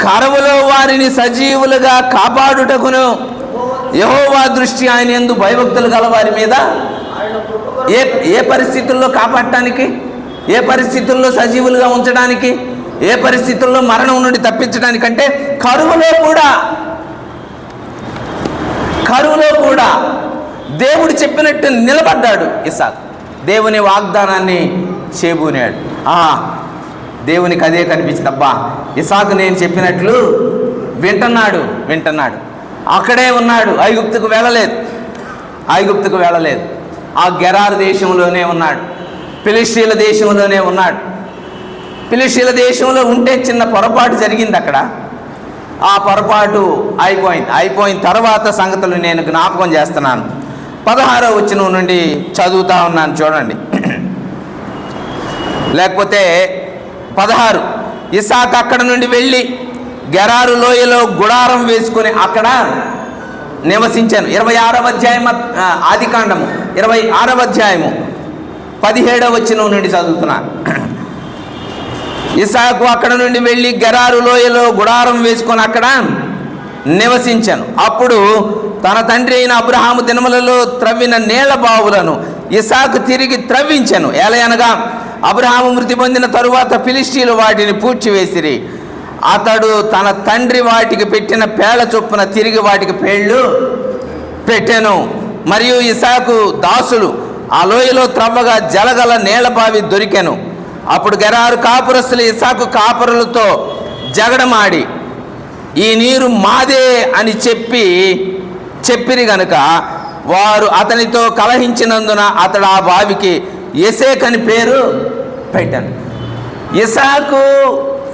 కరువులో వారిని సజీవులుగా కాపాడుటకును యెహోవా దృష్టి ఆయన యందు భయభక్తులు గల వారి మీద. ఏ పరిస్థితుల్లో కాపాడటానికి, ఏ పరిస్థితుల్లో సజీవులుగా ఉంచడానికి, ఏ పరిస్థితుల్లో మరణం నుండి తప్పించడానికంటే కరువులో కూడా దేవుడు చెప్పినట్టు నిలబడ్డాడు ఇస్సాకు. దేవుని వాగ్దానాన్ని చేబూనాడు. దేవునికి అదే కనిపించింది, అబ్బా ఇస్సాకు నేను చెప్పినట్లు వింటున్నాడు. అక్కడే ఉన్నాడు, ఐగుప్తుకు వెళ్ళలేదు. ఆ గెరారు దేశంలోనే ఉన్నాడు, ఫిలిష్తీయుల దేశంలోనే ఉన్నాడు. ఫిలిష్తీయుల దేశంలో ఉంటే చిన్న పొరపాటు జరిగింది అక్కడ. ఆ పొరపాటు అయిపోయిన తర్వాత సంగతులు నేను జ్ఞాపకం చేస్తున్నాను. 16వ వచనం నుండి చదువుతా ఉన్నాను, చూడండి. లేకపోతే 16, ఇస్సాకు అక్కడ నుండి వెళ్ళి గెరారు లోయలో గుడారం వేసుకుని అక్కడ నివసించాను. 26వ అధ్యాయం, ఆదికాండము 26వ అధ్యాయము 17వ వచనం నుండి చదువుతున్నాను. ఇస్సాకు అక్కడ నుండి వెళ్ళి గెరారు లోయలో గుడారం వేసుకొని అక్కడ నివసించాను. అప్పుడు తన తండ్రి అయిన అబ్రహాము దినములలో త్రవ్విన నీళ్ల బావులను ఇస్సాకు తిరిగి త్రవ్వించెను. ఏలయనగా అబ్రహాము మృతి పొందిన తరువాత ఫిలిష్తీయులు వాటిని పూడ్చివేసిరి. అతడు తన తండ్రి వాటికి పెట్టిన పేళ్ల చొప్పున తిరిగి వాటికి పేళ్లు పెట్టెను. మరియు ఇస్సాకు దాసులు ఆ లోయలో త్రవ్వగా జలగల నీళ్ల బావి దొరికెను. అప్పుడు గెరారు కాపురస్తులు ఇస్సాకు కాపురులతో జగడమాడి, ఈ నీరు మాదే అని చెప్పిరి గనుక వారు అతనితో కలహించినందున అతడు ఆ బావికి ఎసేక్ అని పేరు పెట్టాను. ఇస్సాకు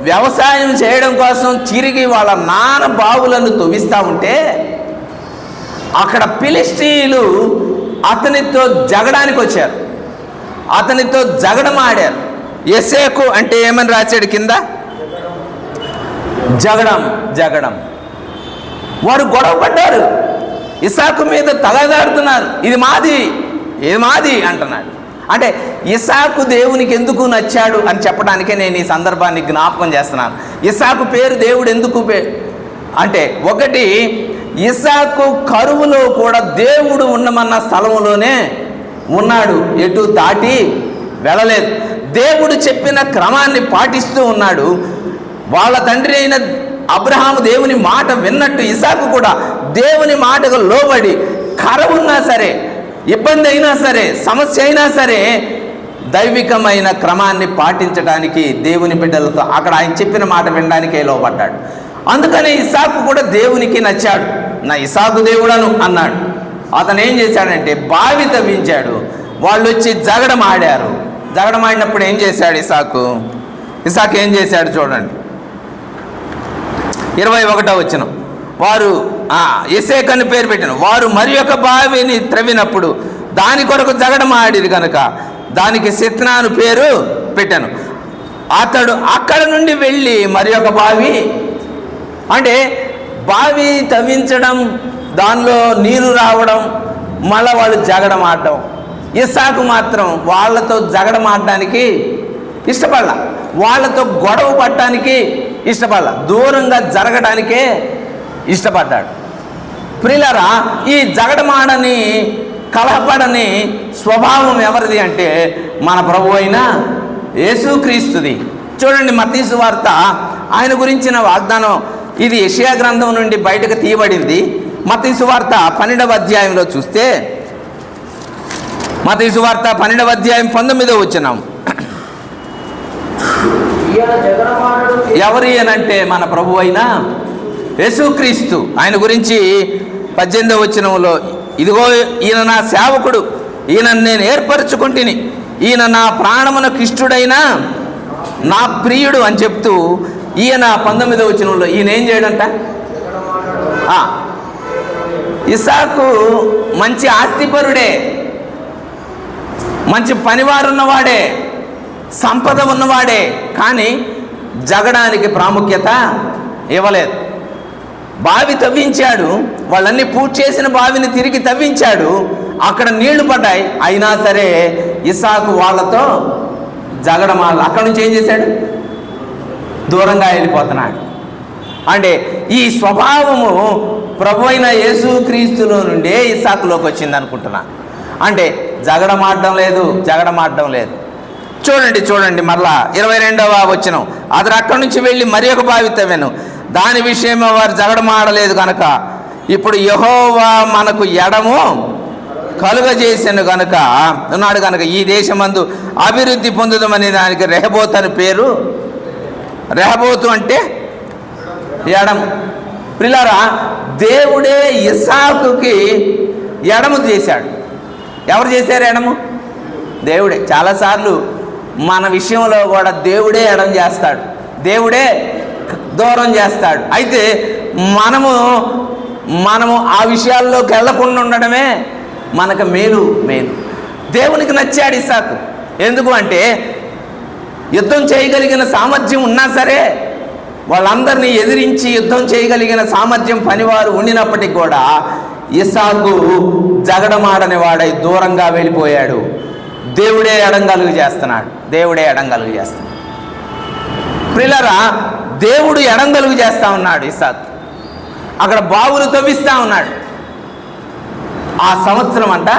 వ్యవసాయం చేయడం కోసం తిరిగి వాళ్ళ నాన్న బావులను తవ్విస్తూ ఉంటే అక్కడ ఫిలిష్తీయులు అతనితో జగడానికి వచ్చారు, అతనితో జగడమాడారు. ఎసేకు అంటే ఏమని రాశాడు కింద, జగడం. వారు గొడవ పడ్డారు, ఇస్సాకు మీద తలదాడుతున్నారు, ఇది మాది అంటున్నాడు. అంటే ఇస్సాకు దేవునికి ఎందుకు నచ్చాడు అని చెప్పడానికే నేను ఈ సందర్భాన్ని జ్ఞాపకం చేస్తున్నాను. ఇస్సాకు పేరు దేవుడు ఎందుకు అంటే, ఒకటి ఇస్సాకు కరువులో కూడా దేవుడు ఉండమన్న స్థలంలోనే ఉన్నాడు, ఎటు దాటి వెళ్ళలేదు. దేవుడు చెప్పిన క్రమాన్ని పాటిస్తూ ఉన్నాడు. వాళ్ళ తండ్రి అయిన అబ్రహాము దేవుని మాట విన్నట్టు ఇస్సాకు కూడా దేవుని మాటకు లోబడి కరువున్నా సరే, ఇబ్బంది అయినా సరే, సమస్య అయినా సరే దైవికమైన క్రమాన్ని పాటించడానికి దేవుని బిడ్డలతో అక్కడ ఆయన చెప్పిన మాట వినడానికే లోబడ్డాడు. అందుకని ఇస్సాకు కూడా దేవునికి నచ్చాడు. నా ఇస్సాకు దేవుడను అన్నాడు. అతను ఏం చేశాడంటే బావి తవ్వించాడు. వాళ్ళు వచ్చి జగడమాడారు. జగడమాడినప్పుడు ఏం చేశాడు ఇస్సాకు ఏం చేశాడు చూడండి, 21వ వచనం. వారు ఎసేక్ అని పేరు పెట్టాను. వారు మరి ఒక బావిని త్రవ్వినప్పుడు దాని కొరకు జగడమాడిది కనుక దానికి సిత్నాను పేరు పెట్టాను. అతడు అక్కడ నుండి వెళ్ళి మరి ఒక బావి, అంటే బావి తవ్వించడం, దానిలో నీరు రావడం, మళ్ళీ వాళ్ళు జగడమాడడం. ఇస్సాకు మాత్రం వాళ్ళతో జగడమాడడానికి ఇష్టపడాల, వాళ్ళతో గొడవ పడటానికి ఇష్టపడాల, దూరంగా జరగడానికే ఇష్టపడ్డాడు. ప్రియులారా, ఈ జగడమాడని కలహపడని స్వభావం ఎవరిది అంటే మన ప్రభు అయిన యేసుక్రీస్తుది. చూడండి, మత్తయి సువార్త ఆయన గురించిన వాగ్దానం ఇది యెషయా గ్రంథం నుండి బయటకు తీయబడింది. మత్తయి సువార్త 12వ అధ్యాయంలో చూస్తే, మత్తయి సువార్త 12వ అధ్యాయం 19వ వచనం. ఎవరి అనంటే మన ప్రభు అయిన యేసుక్రీస్తు. ఆయన గురించి 18వ వచనంలో, ఇదిగో ఈయన నా సేవకుడు, ఈయన నేను ఏర్పరచుకుంటుని, ఈయన నా ప్రాణమునకు ఇష్టుడైన నా ప్రియుడు అని చెప్తూ ఈయన 19వ వచనంలో ఈయన ఏం చేయడంట, ఇస్సాకు మంచి ఆస్తిపరుడే, మంచి పనివారు ఉన్నవాడే, సంపద ఉన్నవాడే, కానీ జగడానికి ప్రాముఖ్యత ఇవ్వలేదు. బావి తవ్వించాడు, వాళ్ళన్నీ పూర్తి చేసిన బావిని తిరిగి తవ్వించాడు, అక్కడ నీళ్లు పడ్డాయి. అయినా సరే ఇస్సాకు వాళ్ళతో జగడమాల. అక్కడి నుంచి ఏం చేశాడు, దూరంగా వెళ్ళిపోతున్నాడు. అంటే ఈ స్వభావము ప్రభు అయిన యేసుక్రీస్తులో నుండే ఇస్సాకులోకి వచ్చింది అనుకుంటున్నాను. అంటే జగడమాడడం లేదు. చూడండి మరలా 22వ వచనం. అతడు అక్కడి నుంచి వెళ్ళి మరి ఒక బావి తవ్వెను, దాని విషయమో వారు జగడమాడలేదు కనుక ఇప్పుడు యెహోవా మనకు ఎడము కలుగజేసెను కనుక ఉన్నాడు కనుక ఈ దేశమందు అభివృద్ధి పొందుదామని దానికి రెహబోతు అని పేరు. రెహబోతు అంటే ఎడము. ప్రియులారా, దేవుడే ఇస్సాకుకి ఎడము చేశాడు. ఎవరు చేశారు ఎడము? దేవుడే. చాలాసార్లు మన విషయంలో కూడా దేవుడే ఎడం చేస్తాడు, దేవుడే దూరం చేస్తాడు. అయితే మనము ఆ విషయాల్లోకి వెళ్లకుండా ఉండడమే మనకు మేలు. దేవునికి నచ్చాడు ఇస్సాకు. ఎందుకు అంటే యుద్ధం చేయగలిగిన సామర్థ్యం ఉన్నా సరే, వాళ్ళందరినీ ఎదిరించి యుద్ధం చేయగలిగిన సామర్థ్యం పనివారు ఉండినప్పటికీ కూడా ఇస్సాకు జగడమాడని వాడై దూరంగా వెళ్ళిపోయాడు. దేవుడే ఎడం కలుగు చేస్తున్నాడు. ప్రియులారా, దేవుడు ఎడం కలుగు చేస్తూ ఉన్నాడు. ఇస్సాకు అక్కడ బావులు తవ్విస్తూ ఉన్నాడు. ఆ సంవత్సరం అంట,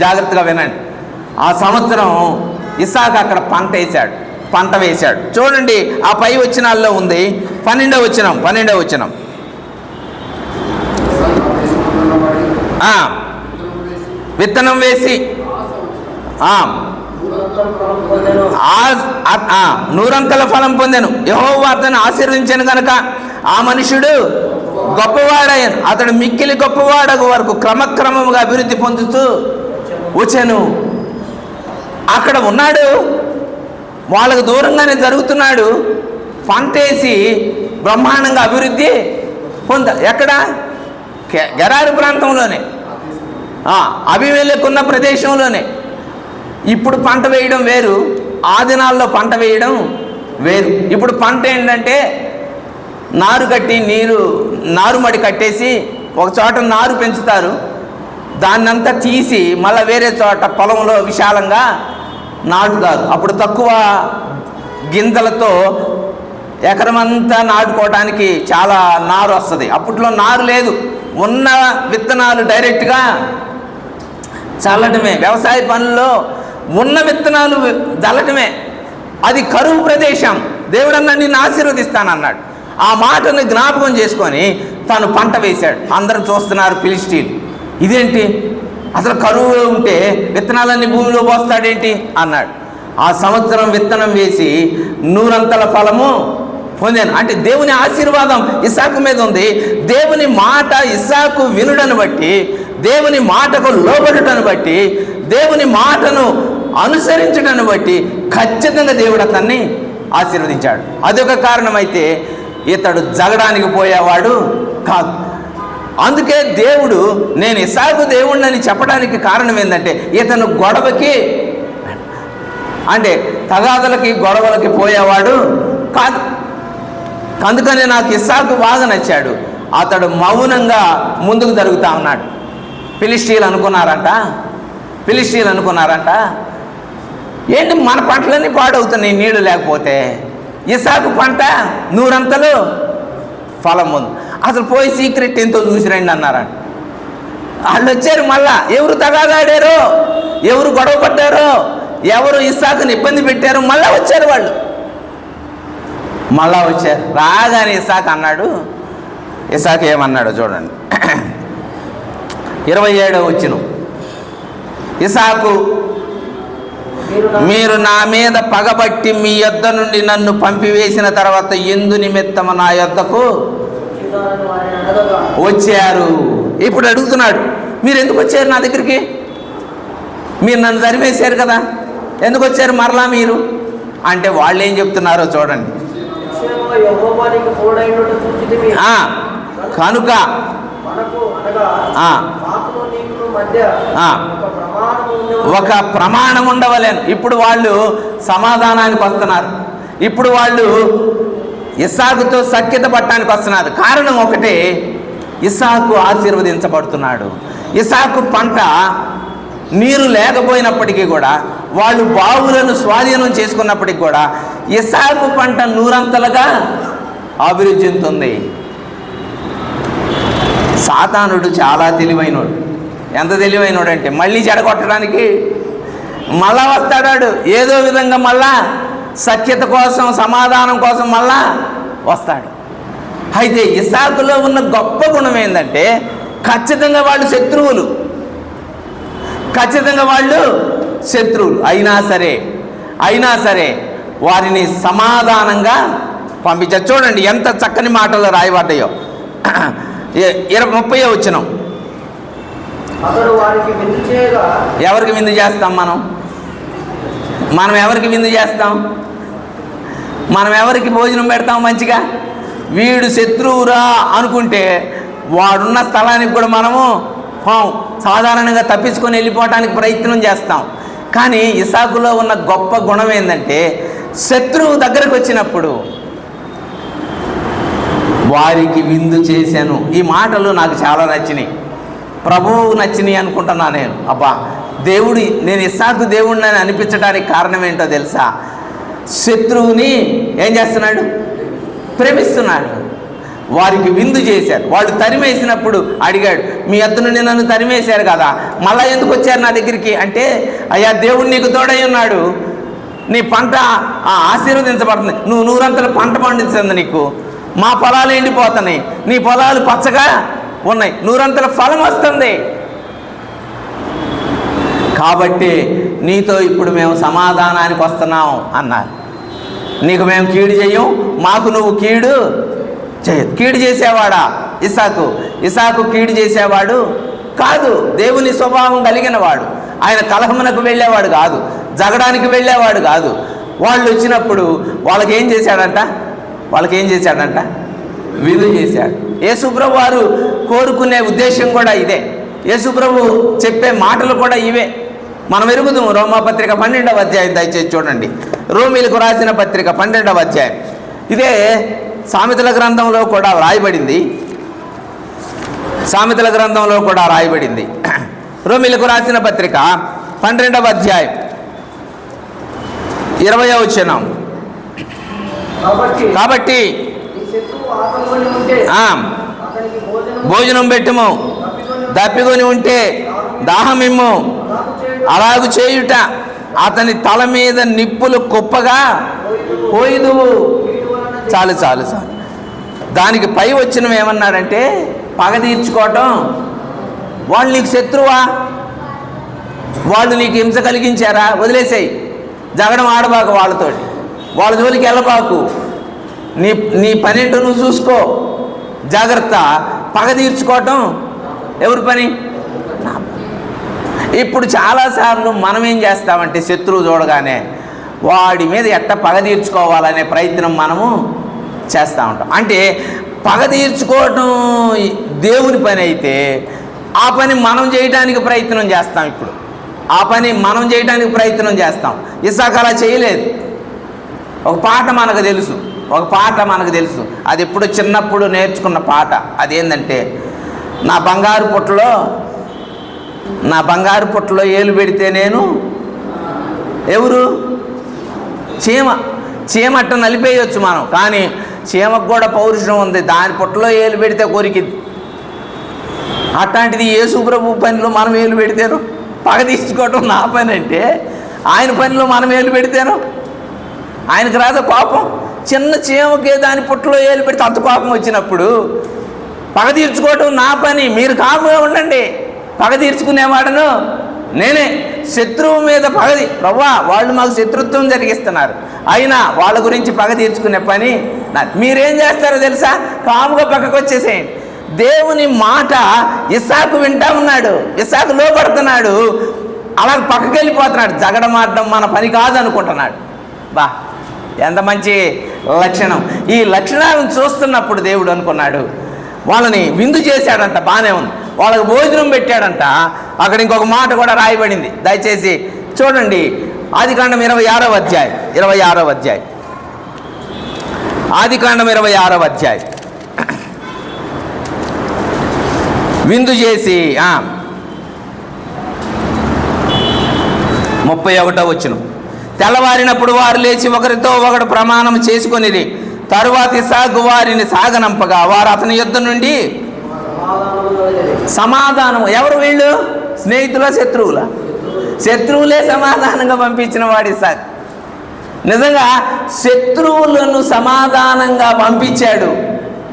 జాగ్రత్తగా వినండి, ఆ సంవత్సరం ఇస్సాకు అక్కడ పంట వేశాడు. చూడండి, ఆ పై వచనాల్లో ఉంది. 12వ వచనం. విత్తనం వేసి నూరంతల ఫలం పొందెను. యెహోవా అతను ఆశీర్వదించెను కనుక ఆ మనుషుడు గొప్పవాడయ్యను. అతడు మిక్కిలి గొప్పవాడగు వరకు క్రమక్రమముగా అభివృద్ధి పొందుతూ వచ్చాను. అక్కడ ఉన్నాడు, వాళ్ళకు దూరంగానే జరుగుతున్నాడు. పంటేసి బ్రహ్మాండంగా అభివృద్ధి ఎక్కడ? గెరారు ప్రాంతంలోనే, అబీమెలెకు ఉన్న ప్రదేశంలోనే. ఇప్పుడు పంట వేయడం వేరు, ఆ దినాల్లో పంట వేయడం వేరు. ఇప్పుడు పంట ఏంటంటే నారు కట్టి నారుమడి కట్టేసి ఒక చోట నారు పెంచుతారు, దాన్నంతా తీసి మళ్ళీ వేరే చోట పొలంలో విశాలంగా నాటుతారు. అప్పుడు తక్కువ గింజలతో ఎకరమంతా నాటుకోవడానికి చాలా నారు వస్తుంది. అప్పట్లో నారు లేదు, ఉన్న విత్తనాలు డైరెక్ట్గా చల్లటమే. వ్యవసాయ పనుల్లో ఉన్న విత్తనాలు చల్లటమే. అది కరువు ప్రదేశం. దేవుడన్నా నిన్ను ఆశీర్వదిస్తానన్నాడు. ఆ మాటను జ్ఞాపకం చేసుకొని తను పంట వేశాడు. అందరూ చూస్తున్నారు ఫిలిష్తీయులు, ఇదేంటి అసలు కరువు ఉంటే విత్తనాలన్నీ భూమిలో పోస్తాడేంటి అన్నాడు. ఆ సంవత్సరం విత్తనం వేసి 100 ఫలము పొందాను. అంటే దేవుని ఆశీర్వాదం ఇస్సాకు మీద ఉంది. దేవుని మాట ఇస్సాకు వినుడను బట్టి, దేవుని మాటకు లోబడుటను బట్టి, దేవుని మాటను అనుసరించడాన్ని బట్టి ఖచ్చితంగా దేవుడు అతన్ని ఆశీర్వదించాడు. అదొక కారణమైతే ఇతడు జగడానికి పోయేవాడు కాదు. అందుకే దేవుడు నేను ఇస్సాకు దేవుడిని చెప్పడానికి కారణం ఏంటంటే ఇతను గొడవకి అంటే తగాదలకి గొడవలకి పోయేవాడు కాదు. అందుకని నాకు ఇస్సాకు బాగా నచ్చాడు. అతడు మౌనంగా ముందుకు జరుగుతూ ఉన్నాడు. ఫిలిష్తీయులు అనుకున్నారంట ఏంటి మన పంటలన్నీ పాడవుతున్నాయి నీళ్లు లేకపోతే, ఇస్సాకు పంట 100 ఫలం ఉంది, అసలు పోయి సీక్రెట్ ఎంతో చూసి రండి అన్నారంట. వాళ్ళు వచ్చారు. మళ్ళా ఎవరు తగాదాడారో, ఎవరు గొడవ పడ్డారో, ఎవరు ఇస్సాకుని ఇబ్బంది పెట్టారో మళ్ళా వచ్చారు. వాళ్ళు మళ్ళా వచ్చారు. రాగానే ఇస్సాకు అన్నాడు. ఇస్సాకు ఏమన్నాడో చూడండి. 27వ వచనం. ఇస్సాకు, మీరు నా మీద పగబట్టి మీ యొద్ద నుండి నన్ను పంపివేసిన తర్వాత ఎందు నిమిత్తము నా యొద్దకు వచ్చారు. ఇప్పుడు అడుగుతున్నాడు, మీరు ఎందుకు వచ్చారు నా దగ్గరికి? మీరు నన్ను తరిమేశారు కదా, ఎందుకు వచ్చారు మరలా మీరు అంటే వాళ్ళు ఏం చెప్తున్నారో చూడండి. కనుక ఒక ప్రమాణం ఉండవలేను. ఇప్పుడు వాళ్ళు సమాధానానికి వస్తున్నారు. ఇప్పుడు వాళ్ళు ఇస్సాకుతో సఖ్యత పట్టడానికి వస్తున్నారు. కారణం ఒకటే, ఇస్సాకు ఆశీర్వదించబడుతున్నాడు. ఇస్సాకు పంట నీరు లేకపోయినప్పటికీ కూడా, వాళ్ళు బావులను స్వాధీనం చేసుకున్నప్పటికీ కూడా ఇస్సాకు పంట 100 అభివృద్ధి చెందుతుంది. సాతానుడు చాలా తెలివైనోడు. ఎంత తెలివైనోడు అంటే మళ్ళీ చెడగొట్టడానికి మళ్ళా వస్తాడాడు. ఏదో విధంగా మళ్ళా సఖ్యత కోసం, సమాధానం కోసం మళ్ళా వస్తాడు. అయితే ఇస్సాకులో ఉన్న గొప్ప గుణం ఏంటంటే ఖచ్చితంగా వాళ్ళు శత్రువులు అయినా సరే వారిని సమాధానంగా పంపించారు. చూడండి ఎంత చక్కని మాటలు రాయబడ్డాయో. 30వ వచనం. ఎవరికి విందు చేస్తాం మనం ఎవరికి విందు చేస్తాం? మనం ఎవరికి భోజనం పెడతాం మంచిగా? వీడు శత్రువురా అనుకుంటే వాడున్న స్థలానికి కూడా మనము సాధారణంగా తప్పించుకొని వెళ్ళిపోవటానికి ప్రయత్నం చేస్తాం. కానీ ఇస్సాకులో ఉన్న గొప్ప గుణం ఏంటంటే శత్రువు దగ్గరకు వచ్చినప్పుడు వారికి విందు చేశాను. ఈ మాటలు నాకు చాలా నచ్చినాయి, ప్రభువు నచ్చినాయి అనుకుంటున్నా నేను. అబ్బా, నేను ఇస్సాకు దేవుడిని అని అనిపించడానికి కారణం ఏంటో తెలుసా? శత్రువుని ఏం చేస్తున్నాడు? ప్రేమిస్తున్నాడు. వారికి విందు చేశారు. వాళ్ళు తరిమేసినప్పుడు అడిగాడు, మీ యొద్ద నుండి నన్ను తరిమేశారు కదా, మళ్ళీ ఎందుకు వచ్చారు నా దగ్గరికి అంటే, అయ్యా దేవుడు నీకు తోడై ఉన్నాడు, నీ పంట ఆశీర్వదించబడుతుంది, నువ్వు 100 పంట పండించింది నీకు, మా పొలాలు ఎండిపోతున్నాయి, నీ పొలాలు పచ్చగా ఉన్నాయి, 100 ఫలం వస్తుంది, కాబట్టి నీతో ఇప్పుడు మేము సమాధానానికి వస్తున్నాం అన్నారు. నీకు మేము కీడు చెయ్యం, మాకు నువ్వు కీడు చేయదు. కీడు చేసేవాడా ఇస్సాకు కీడు చేసేవాడు కాదు. దేవుని స్వభావం కలిగిన వాడు. ఆయన కలహమునకు వెళ్ళేవాడు కాదు, జగడానికి వెళ్ళేవాడు కాదు. వాళ్ళు వచ్చినప్పుడు వాళ్ళకేం చేశాడంట? విందు చేశాడు. యేసుప్రభు వారు కోరుకునే ఉద్దేశం కూడా ఇదే. యేసుప్రభు చెప్పే మాటలు కూడా ఇవే. మనం ఎరుగుదాం. రోమాపత్రిక 12వ అధ్యాయం దయచేసి చూడండి. రోమీలకు రాసిన పత్రిక 12వ అధ్యాయం. ఇదే సామెతల గ్రంథంలో కూడా రాయబడింది. రోమీలకు రాసిన పత్రిక 12వ అధ్యాయం 20వ వచనం. కాబట్టి భోజనం పెట్టుము, దప్పికొని ఉంటే దాహమిమ్ము, అలాగు చేయుట అతని తల మీద నిప్పులు కుప్పగా పోయిదువు. చాలు చాలు చాలు. దానికి పై వచ్చినవి ఏమన్నాడంటే పగ తీర్చుకోవటం. వాళ్ళు నీకు శత్రువా? వాళ్ళు నీకు హింస కలిగించారా? వదిలేసాయి, జగడం ఆడబాకు వాళ్ళతోటి, వాళ్ళ జోలికి వెళ్ళబాకు, నీ పనేంటో నువ్వు చూసుకో, జాగ్రత్త. పగ తీర్చుకోవటం ఎవరి పని? ఇప్పుడు చాలాసార్లు మనం ఏం చేస్తామంటే శత్రువు చూడగానే వాడి మీద ఎట్ట పగ తీర్చుకోవాలనే ప్రయత్నం మనము చేస్తూ ఉంటాం. అంటే పగ తీర్చుకోవటం దేవుని పని అయితే ఆ పని మనం చేయడానికి ప్రయత్నం చేస్తాం. ఇప్పుడు ఆ పని మనం చేయడానికి ప్రయత్నం చేస్తాం. ఇస్సాకు అలా చేయలేదు. ఒక పాట మనకు తెలుసు, అది ఎప్పుడు చిన్నప్పుడు నేర్చుకున్న పాట. అదేంటంటే నా బంగారు పుట్టలో ఏలు పెడితే నేను ఎవరు? చీమ అట్ట నలిపేయచ్చు మనం, కానీ చీమకు కూడా పౌరుషం ఉంది. దాని పుట్టలో ఏలు పెడితే కోరికింది. అట్లాంటిది యేసు ప్రభు పనిలో మనం ఏలు పెడితేను పగ తీసుకోవటం నా పని అంటే, ఆయన పనిలో మనం ఏలు పెడితేను ఆయనకు రాదు కోపం? చిన్న చీమకే దాని పుట్టలో ఏలు పెడితే అంత కోపం వచ్చినప్పుడు పగ తీర్చుకోవటం నా పని, మీరు కాముగా ఉండండి, పగ తీర్చుకునేవాడను నేనే. శత్రువు మీద పగది ప్రభువా, వాళ్ళు మాకు శత్రుత్వం జరిగిస్తున్నారు, అయినా వాళ్ళ గురించి పగ తీర్చుకునే పని మీరేం చేస్తారో తెలుసా? కాముగా పక్కకు వచ్చేసేయండి. దేవుని మాట ఇస్సాకు వింటా ఉన్నాడు, ఇస్సాకు లోపడుతున్నాడు, అలా పక్కకి వెళ్ళిపోతున్నాడు. జగడమాడడం మన పని కాదు అనుకుంటున్నాడు. బా, ఎంత మంచి లక్షణం! ఈ లక్షణాలను చూస్తున్నప్పుడు దేవుడు అనుకున్నాడు, వాళ్ళని విందు చేశాడంట, బాగానే ఉంది, వాళ్ళకి భోజనం పెట్టాడంట. అక్కడ ఇంకొక మాట కూడా రాయబడింది, దయచేసి చూడండి. ఆదికాండం 26వ అధ్యాయం. ఆదికాండం 26వ అధ్యాయం. విందు చేసి 31వ వచనం. తెల్లవారినప్పుడు వారు లేచి ఒకరితో ఒకడు ప్రమాణం చేసుకొనిది. తరువాత ఇస్సాకు వారిని సాగనంపగా వారు అతని యుద్ధ నుండి సమాధానం. ఎవరు వీళ్ళు? స్నేహితుల, శత్రువుల? శత్రువులే సమాధానంగా పంపించిన వాడు ఇస్సాకు. నిజంగా శత్రువులను సమాధానంగా పంపించాడు.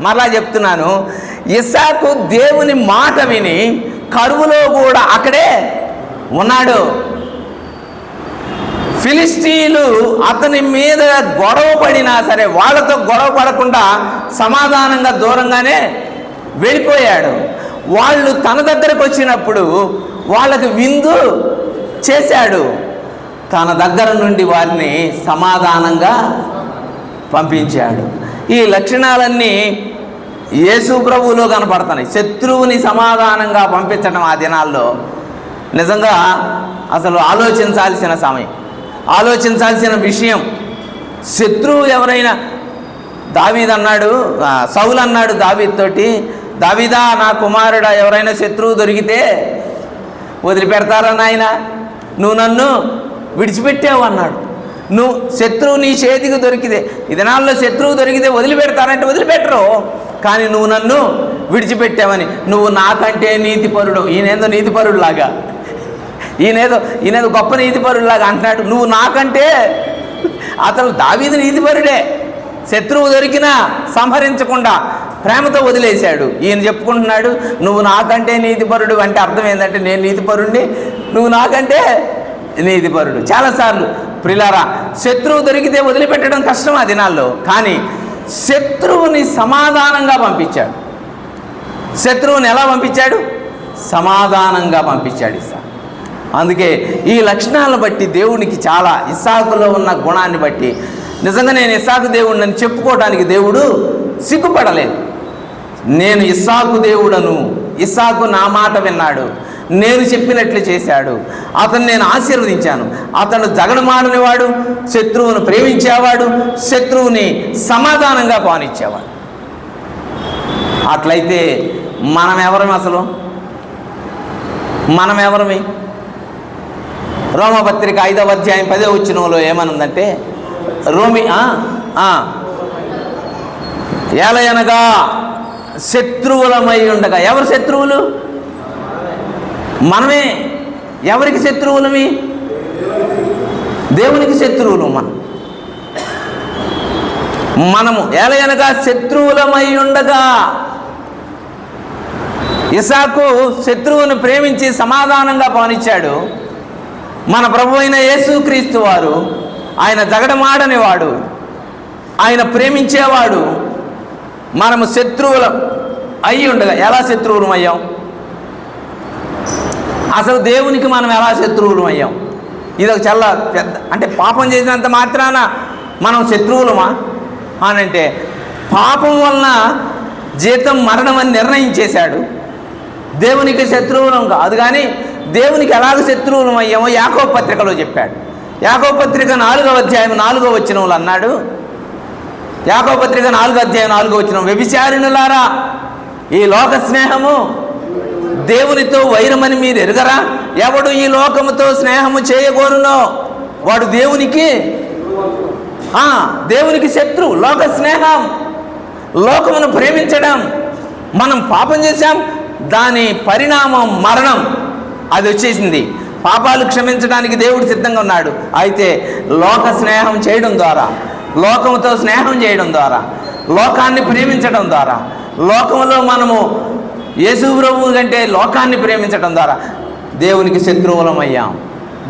మరలా చెప్తున్నాను, ఇస్సాకు దేవుని మాట విని కరువులో కూడా అక్కడే ఉన్నాడు. ఫిలిస్టీలు అతని మీద గొడవ పడినా సరే వాళ్ళతో గొడవ పడకుండా సమాధానంగా దూరంగానే వెళ్ళిపోయాడు. వాళ్ళు తన దగ్గరకు వచ్చినప్పుడు వాళ్ళకి విందు చేశాడు. తన దగ్గర నుండి వారిని సమాధానంగా పంపించాడు. ఈ లక్షణాలన్నీ యేసు ప్రభువులో కనపడుతున్నాయి. శత్రువుని సమాధానంగా పంపించడం ఆ దినాల్లో నిజంగా అసలు ఆలోచించాల్సిన సమయం, ఆలోచించాల్సిన విషయం. శత్రువు ఎవరైనా, దావీదు అన్నాడు, సౌలు అన్నాడు దావీదుతోటి, దావీదా నా కుమారుడా, ఎవరైనా శత్రువు దొరికితే వదిలిపెడతారా నాయన? నువ్వు నన్ను విడిచిపెట్టావు అన్నాడు. నువ్వు శత్రువు నీ చేతికి దొరికితే, ఈ దినాల్లో శత్రువు దొరికితే వదిలిపెడతారంటే వదిలిపెట్టరు, కానీ నువ్వు నన్ను విడిచిపెట్టావని. నువ్వు నాకంటే నీతిపరుడు. ఈయనేదో నీతిపరుడులాగా, ఈయనేదో గొప్ప నీతిపరుడులాగా అంటున్నాడు. నువ్వు నాకంటే, అతను దావీదు నీతిపరుడే, శత్రువు దొరికినా సంహరించకుండా ప్రేమతో వదిలేశాడు. ఈయన చెప్పుకుంటున్నాడు నువ్వు నాకంటే నీతిపరుడు అంటే అర్థం ఏంటంటే నేను నీతిపరుడిని, నువ్వు నాకంటే నీతిపరుడు. చాలాసార్లు ప్రిలారా, శత్రువు దొరికితే వదిలిపెట్టడం కష్టం ఆ దినాల్లో, కానీ శత్రువుని సమాధానంగా పంపించాడు. శత్రువుని ఎలా పంపించాడు? సమాధానంగా పంపించాడు ఇస్సాకు. అందుకే ఈ లక్షణాలను బట్టి దేవునికి చాలా, ఇస్సాకులో ఉన్న గుణాన్ని బట్టి నిజంగా నేను ఇస్సాకు దేవుడిని చెప్పుకోవడానికి దేవుడు సిగ్గుపడలేదు. నేను ఇస్సాకు దేవుడను, ఇస్సాకు నా మాట విన్నాడు, నేను చెప్పినట్లు చేశాడు, అతను నేను ఆశీర్వదించాను, అతను జగడమాడనివాడు, శత్రువును ప్రేమించేవాడు, శత్రువుని సమాధానంగా పానిచ్చేవాడు. అట్లయితే మనం ఎవరమి? అసలు మనం ఎవరమి? రోమపత్రిక 5వ అధ్యాయం 10వ వచనంలో ఏమనుందంటే, ఏలయనగా శత్రువులమై ఉండగా. ఎవరు శత్రువులు? మనమే. ఎవరికి శత్రువులమి? దేవునికి శత్రువులు మనము. ఎలయనగా శత్రువులమై ఉండగా. ఇస్సాకు శత్రువును ప్రేమించి సమాధానంగా పాలించాడు. మన ప్రభు అయిన యేసుక్రీస్తు వారు ఆయన జగడమాడని వాడు, ఆయన ప్రేమించేవాడు. మనము శత్రువులం అయి ఉండగా. ఎలా శత్రువులం అయ్యాం? అసలు దేవునికి మనం ఎలా శత్రువులం అయ్యాం? ఇది ఒక చాలా పెద్ద, అంటే పాపం చేసినంత మాత్రాన మనం శత్రువులమా అని అంటే, పాపం వలన జీతం మరణం అని నిర్ణయించేశాడు. దేవునికి శత్రువులం కాదు. కానీ దేవునికి ఎలాగ శత్రువులం అయ్యామో యాకోబు పత్రికలో చెప్పాడు. యాకోబు పత్రిక 4వ అధ్యాయం 4వ వచనంలో అన్నాడు. యాకోబు పత్రిక 4వ అధ్యాయం 4వ వచనం, వ్యభిచారిణులారా, ఈ లోక స్నేహము దేవునితో వైరమని మీరు ఎరుగరా? ఎవడు ఈ లోకముతో స్నేహము చేయగోరునో వాడు దేవునికి శత్రువు. లోక స్నేహం, లోకమును ప్రేమించడం. మనం పాపం చేశాం, దాని పరిణామం మరణం. అది వచ్చేసింది. పాపాలు క్షమించడానికి దేవుడు సిద్ధంగా ఉన్నాడు. అయితే లోక స్నేహం చేయడం ద్వారా, లోకముతో స్నేహం చేయడం ద్వారా, లోకాన్ని ప్రేమించడం ద్వారా, లోకంలో మనము యేసు ప్రభువు కంటే లోకాన్ని ప్రేమించడం ద్వారా దేవునికి శత్రువులమయ్యాం.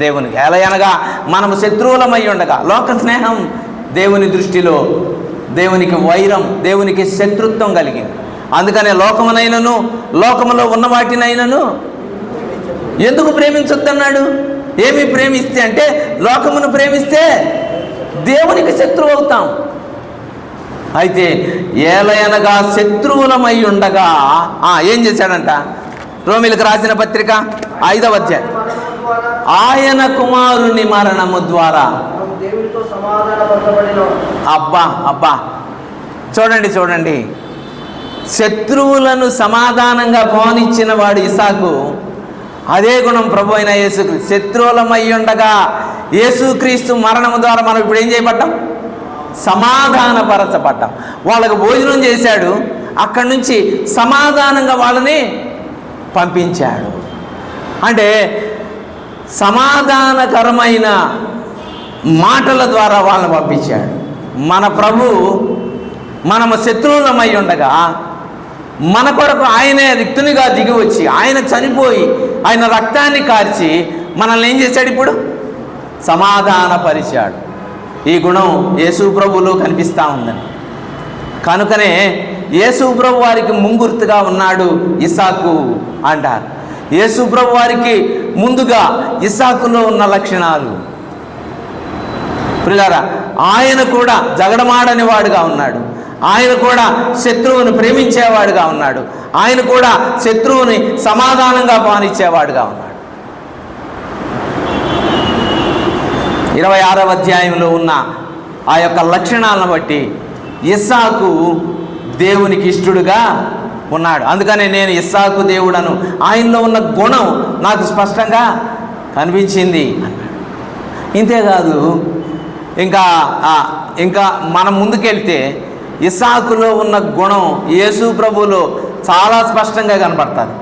దేవునికి ఎలయనగా మనము శత్రువులమై ఉండగా. లోక స్నేహం దేవుని దృష్టిలో దేవునికి వైరం, దేవునికి శత్రుత్వం కలిగింది. అందుకనే లోకమునైనను లోకములో ఉన్న వాటినైనను ఎందుకు ప్రేమించొద్దన్నాడు? ఏమి ప్రేమిస్తే అంటే, లోకమును ప్రేమిస్తే దేవునికి శత్రువు అవుతాం. అయితే ఏలయనగా శత్రువులమై ఉండగా ఏం చేశాడంట? రోమీలకు రాసిన పత్రిక 5వ అధ్యాయం, ఆయన కుమారుని మరణము ద్వారా. అబ్బా చూడండి, శత్రువులను సమాధానంగా పోనిచ్చిన వాడు ఇస్సాకు. అదే గుణం ప్రభు అయిన యేసుక్రీస్తు. శత్రువులమై ఉండగా యేసుక్రీస్తు మరణము ద్వారా మనం ఇప్పుడు ఏం చేయబడ్డాం? సమాధానపరచబడ్డాం. వాళ్ళకు భోజనం చేశాడు, అక్కడి నుంచి సమాధానంగా వాళ్ళని పంపించాడు. అంటే సమాధానకరమైన మాటల ద్వారా వాళ్ళని పంపించాడు. మన ప్రభు మనము శత్రువులమై ఉండగా మన కొరకు ఆయనే రిక్తునిగా దిగి వచ్చి, ఆయన చనిపోయి, ఆయన రక్తాన్ని కార్చి మనల్ని ఏం చేశాడు? ఇప్పుడు సమాధానపరిచాడు. ఈ గుణం యేసు ప్రభువులో కనిపిస్తూ ఉందని. కనుకనే యేసు ప్రభు వారికి ముంగుర్తుగా ఉన్నాడు ఇస్సాకు అంటారు. యేసు ప్రభు వారికి ముందుగా ఇస్సాకులో ఉన్న లక్షణాలు. ప్రియులారా, ఆయన కూడా జగడమాడని వాడుగా ఉన్నాడు. ఆయన కూడా శత్రువుని ప్రేమించేవాడుగా ఉన్నాడు. ఆయన కూడా శత్రువుని సమాధానంగా పాలించేవాడుగా ఉన్నాడు. 26వ అధ్యాయంలో ఉన్న ఆ యొక్క లక్షణాలను బట్టి ఇస్సాకు దేవునికి ఇష్టడుగా ఉన్నాడు. అందుకనే నేను ఇస్సాకు దేవుడను, ఆయనలో ఉన్న గుణం నాకు స్పష్టంగా కనిపించింది అన్నాడు. ఇంతేకాదు, ఇంకా మనం ముందుకెళ్తే ఇస్సాకులో ఉన్న గుణం యేసు ప్రభువులో చాలా స్పష్టంగా కనపడుతుంది.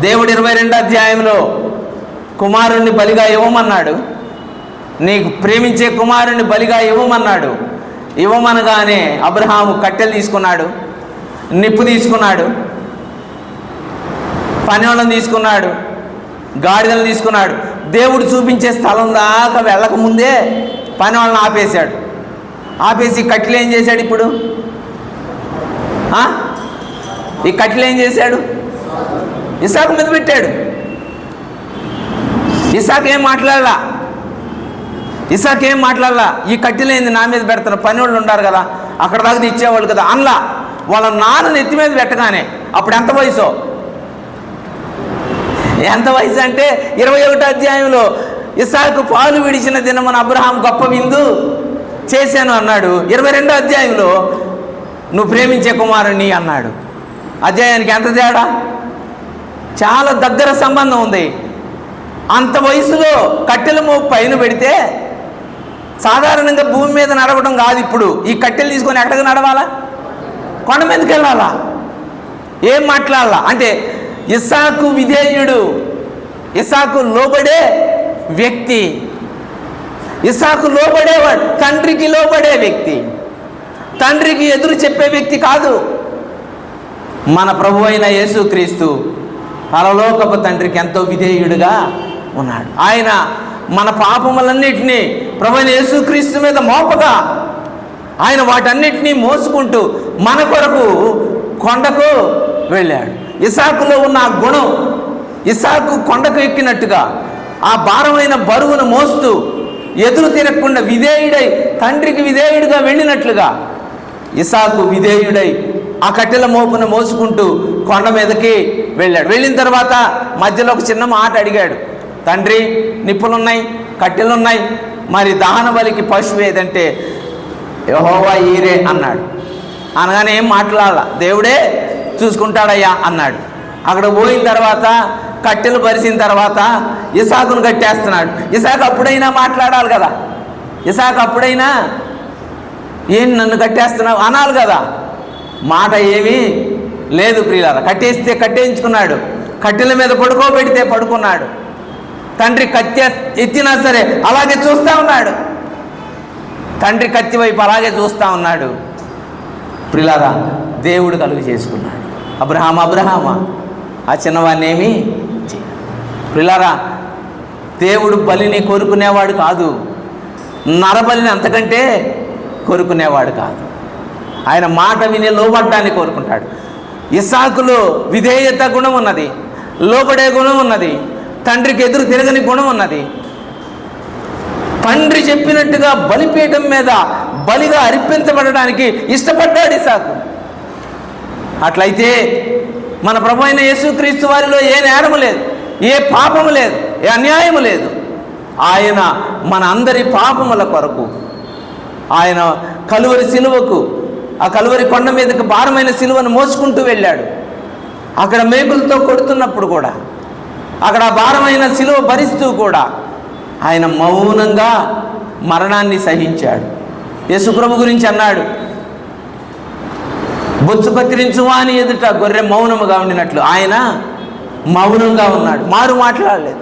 దేవుడు 22వ అధ్యాయంలో కుమారుణ్ణి బలిగా ఇవ్వమన్నాడు. నీకు ప్రేమించే కుమారుణ్ణి బలిగా ఇవ్వమన్నాడు. ఇవ్వమనగానే అబ్రహాము కట్టెలు తీసుకున్నాడు, నిప్పు తీసుకున్నాడు, పనివాళ్ళని తీసుకున్నాడు, గాడిదలు తీసుకున్నాడు. దేవుడు చూపించే స్థలం దాకా వెళ్ళకముందే పని వాళ్ళని ఆపేశాడు. ఆపేసి కట్టెలు ఏం చేశాడు? ఇప్పుడు ఈ కట్టెలు ఏం చేశాడు? ఇస్సాకు మీద పెట్టాడు. ఇస్సాకు ఏం మాట్లాడలా. ఈ కట్టెలేంది నా మీద పెడతాను, పని వాళ్ళు ఉంటారు కదా, అక్కడ దాకా ఇచ్చేవాళ్ళు కదా అనలా. వాళ్ళ నాన్న ఎత్తి మీద పెట్టగానే, అప్పుడు ఎంత వయసు అంటే 21వ అధ్యాయంలో ఇస్సాకు పాలు విడిచిన దినమున అబ్రహాం గొప్ప విందు చేశాను అన్నాడు. 22వ అధ్యాయంలో నువ్వు ప్రేమించే కుమారుని అన్నాడు. అధ్యాయానికి ఎంత తేడా, చాలా దగ్గర సంబంధం ఉంది. అంత వయసులో కట్టెల మోపు పైన పెడితే సాధారణంగా భూమి మీద నడవడం కాదు. ఇప్పుడు ఈ కట్టెలు తీసుకొని ఎక్కడికి నడవాలా? కొండ మీదకి వెళ్ళాలా? ఏం మాట్లాడాలా అంటే ఇస్సాకు విధేయుడు, ఇస్సాకు లోబడే వ్యక్తి, ఇస్సాకు లోబడేవాడు, తండ్రికి లోబడే వ్యక్తి, తండ్రికి ఎదురు చెప్పే వ్యక్తి కాదు. మన ప్రభు అయిన యేసుక్రీస్తు పరలోకపు తండ్రికి ఎంతో విధేయుడిగా ఉన్నాడు. ఆయన మన పాపములన్నిటినీ ప్రభు అయిన యేసుక్రీస్తు మీద మోపగా ఆయన వాటన్నిటినీ మోసుకుంటూ మన కొరకు కొండకు వెళ్ళాడు. ఇస్సాకులో ఉన్న ఆ గుణం, ఇస్సాకు కొండకు ఎక్కినట్టుగా ఆ భారమైన బరువును మోస్తూ ఎదురు తిరగకుండా విధేయుడై తండ్రికి విధేయుడిగా వెళ్ళినట్లుగా ఇస్సాకు విధేయుడై ఆ కట్టెల మోపును మోసుకుంటూ కొండ మీదకి వెళ్ళాడు. వెళ్ళిన తర్వాత మధ్యలో ఒక చిన్న మాట అడిగాడు, తండ్రి నిప్పులున్నాయి, కట్టెలున్నాయి, మరి దహన బలికి పశువు ఏదంటే యెహోవా ఈరే అన్నాడు. అనగానే ఏం మాట్లాడాల, దేవుడే చూసుకుంటాడయ్యా అన్నాడు. అక్కడ పోయిన తర్వాత కట్టెలు పరిచిన తర్వాత ఇస్సాకును కట్టేస్తున్నాడు. ఇస్సాకు అప్పుడైనా మాట్లాడాలి కదా, ఇస్సాకు అప్పుడైనా ఏం నన్ను కట్టేస్తున్నావు అనాలి కదా. మాట ఏమీ లేదు ప్రియులారా. కట్టేస్తే కట్టేయించుకున్నాడు, కట్టెల మీద పడుకోబెడితే పడుకున్నాడు. తండ్రి కత్తి ఎత్తినా సరే అలాగే చూస్తూ ఉన్నాడు, తండ్రి కత్తి వైపు అలాగే చూస్తూ ఉన్నాడు. ప్రియులారా, దేవుడు కలుగు చేసుకున్నాడు. అబ్రహామా ఆ చిన్నవాడిని ఏమీ చేయడు. ప్రియులారా, దేవుడు బలిని కోరుకునేవాడు కాదు, నరబలిని అంతకంటే కోరుకునేవాడు కాదు. ఆయన మాట విని లోబడ్డాన్ని కోరుకుంటాడు. ఇస్సాకులో విధేయత గుణం ఉన్నది, లోబడే గుణం ఉన్నది, తండ్రికి ఎదురు తిరగని గుణం ఉన్నది. తండ్రి చెప్పినట్టుగా బలిపీఠం మీద బలిగా అర్పించబడడానికి ఇష్టపడ్డాడు ఇస్సాకు. అట్లయితే మన ప్రభు అయిన యేసుక్రీస్తు వారిలో ఏ నేరము లేదు, ఏ పాపము లేదు, ఏ అన్యాయము లేదు. ఆయన మన అందరి పాపముల కొరకు ఆయన కలువరి సిలువకు, ఆ కలువరి కొండ మీదకి భారమైన సిలువను మోసుకుంటూ వెళ్ళాడు. అక్కడ మేకులతో కొడుతున్నప్పుడు కూడా, అక్కడ భారమైన సిలువ భరిస్తూ కూడా ఆయన మౌనంగా మరణాన్ని సహించాడు. యేసుప్రభు గురించి అన్నాడు, బొచ్చు కత్తిరించువా అని ఎదుట గొర్రె మౌనముగా ఉండినట్లు ఆయన మౌనంగా ఉన్నాడు, మారు మాట్లాడలేదు.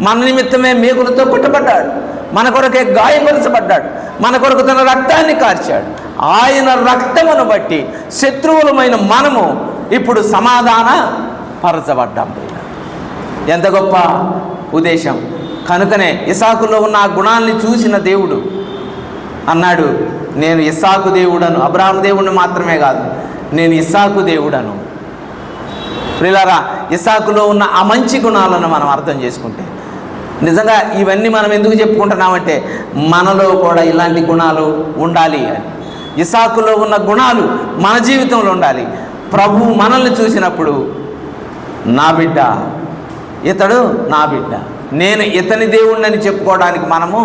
మన నిమిత్తమే మేకులతో కొట్టబడ్డాడు, మన కొరకే గాయపరచబడ్డాడు, మన కొరకు తన రక్తాన్ని కార్చాడు. ఆయన రక్తమును బట్టి శత్రువులమైన మనము ఇప్పుడు సమాధాన పరచబడ్డాం. ఎంత గొప్ప ఉద్దేశం! కనుకనే ఇస్సాకులో ఉన్న ఆ గుణాన్ని చూసిన దేవుడు అన్నాడు, నేను ఇస్సాకు దేవుడను, అబ్రహాము దేవుడిని మాత్రమే కాదు, నేను ఇస్సాకు దేవుడను. ప్రియులారా, ఇస్సాకులో ఉన్న ఆ మంచి గుణాలను మనం అర్థం చేసుకుంటే, నిజంగా ఇవన్నీ మనం ఎందుకు చెప్పుకుంటున్నామంటే మనలో కూడా ఇలాంటి గుణాలు ఉండాలి అని. ఇస్సాకులో ఉన్న గుణాలు మన జీవితంలో ఉండాలి. ప్రభువు మనల్ని చూసినప్పుడు నా బిడ్డ, ఇతడు నా బిడ్డ, నేను ఇతని దేవుడిని చెప్పుకోవడానికి మనము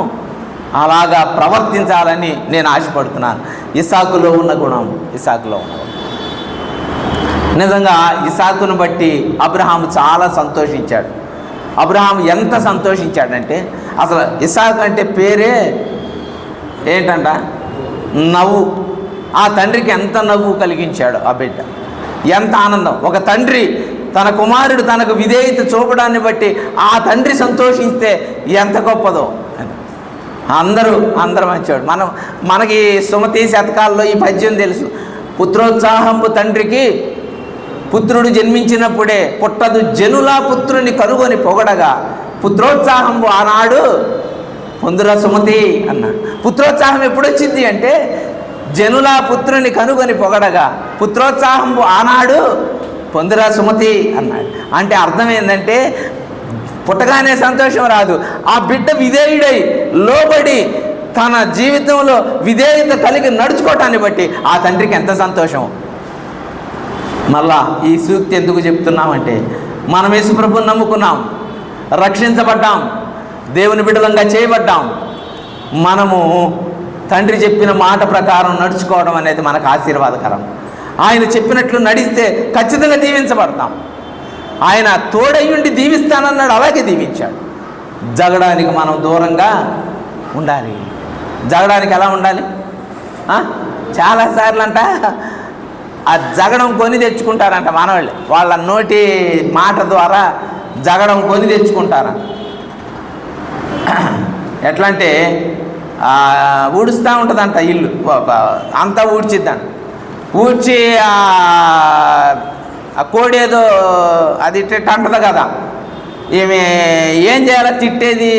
అలాగా ప్రవర్తించాలని నేను ఆశపడుతున్నాను. ఇస్సాకులో ఉన్న గుణం, ఇస్సాకులో ఉన్న గుణం. నిజంగా ఇస్సాకును బట్టి అబ్రహాము చాలా సంతోషించాడు. అబ్రహాము ఎంత సంతోషించాడంటే, అసలు ఇస్సాకు అంటే పేరే ఏంటంట, నవ్వు. ఆ తండ్రికి ఎంత నవ్వు కలిగించాడు ఆ బిడ్డ, ఎంత ఆనందం. ఒక తండ్రి తన కుమారుడు తనకు విధేయత చూపడాన్ని బట్టి ఆ తండ్రి సంతోషిస్తే ఎంత గొప్పదో. అందరూ మంచివాడు. మనకి సుమతి శతకాల్లో ఈ పద్యం తెలుసు, పుత్రోత్సాహంబు తండ్రికి పుత్రుడు జన్మించినప్పుడే పుట్టదు జనులా పుత్రుని కనుగొని పొగడగా పుత్రోత్సాహంబు ఆనాడు పొందురా సుమతి అన్నాడు. పుత్రోత్సాహం ఎప్పుడొచ్చింది అంటే జనులా పుత్రుని కనుగొని పొగడగా పుత్రోత్సాహంబు ఆనాడు పొందురా సుమతి అన్నాడు. అంటే అర్థం ఏంటంటే పుట్టగానే సంతోషం రాదు, ఆ బిడ్డ విధేయుడై లోబడి తన జీవితంలో విధేయత కలిగి నడుచుకోవటాన్ని బట్టి ఆ తండ్రికి ఎంత సంతోషం. మళ్ళా ఈ సూక్తి ఎందుకు చెప్తున్నామంటే, మనం యేసుప్రభువుని నమ్ముకున్నాం, రక్షించబడ్డాం, దేవుని బిడ్డలంగా చేయబడ్డాం. మనము తండ్రి చెప్పిన మాట ప్రకారం నడుచుకోవడం అనేది మనకు ఆశీర్వాదకరం. ఆయన చెప్పినట్లు నడిస్తే ఖచ్చితంగా దీవించబడతాం. ఆయన తోడయ్యుండి దీవిస్తానన్నాడు, అలాగే దీవించాడు. జగడానికి మనం దూరంగా ఉండాలి. జగడానికి ఎలా ఉండాలి? చాలాసార్లు అంట ఆ జగడం కొని తెచ్చుకుంటారంట మనవాళ్ళు. వాళ్ళ నోటి మాట ద్వారా జగడం కొని తెచ్చుకుంటారంట. ఎట్లా అంటే ఊడుస్తూ ఉంటుందంట ఇల్లు, అంతా ఊడ్చిద్దంట. ఊడ్చి ఆ కోడి ఏదో అది అంటది కదా, ఈమె ఏం చేయాలో తిట్టేది,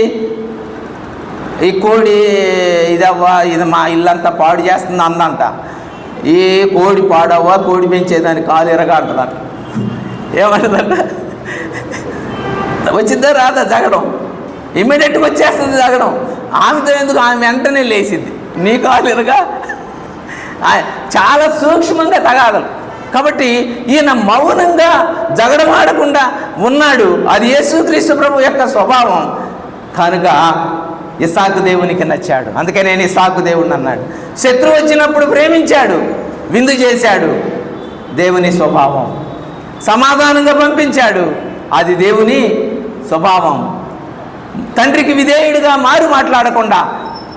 ఈ కోడి ఇదవ్వా, ఇది మా ఇల్లంతా పాడు చేస్తుంది అందంట. ఈ కోడి పాడవ్వా, కోడి పెంచేదాన్ని కాలు ఎరగా అంటుందంట. ఏమంటుందంట, వచ్చిద్దా రాదా జగడం? ఇమ్మీడియట్గా వచ్చేస్తుంది జగడం. ఆమెతో ఎందుకు, ఆమె వెంటనే లేచింది, నీ కాలు ఎరగా. చాలా సూక్ష్మంగా తగాదలు. కాబట్టి ఈయన మౌనంగా జగడమాడకుండా ఉన్నాడు. అది యేసుక్రీస్తు ప్రభు యొక్క స్వభావం కనుక ఇస్సాకు దేవునికి నచ్చాడు. అందుకే నేను ఇస్సాకు దేవుడిని అన్నాడు. శత్రువు వచ్చినప్పుడు ప్రేమించాడు, విందు చేశాడు, దేవుని స్వభావం. సమాధానంగా పంపించాడు, అది దేవుని స్వభావం. తండ్రికి విధేయుడిగా మారు మాట్లాడకుండా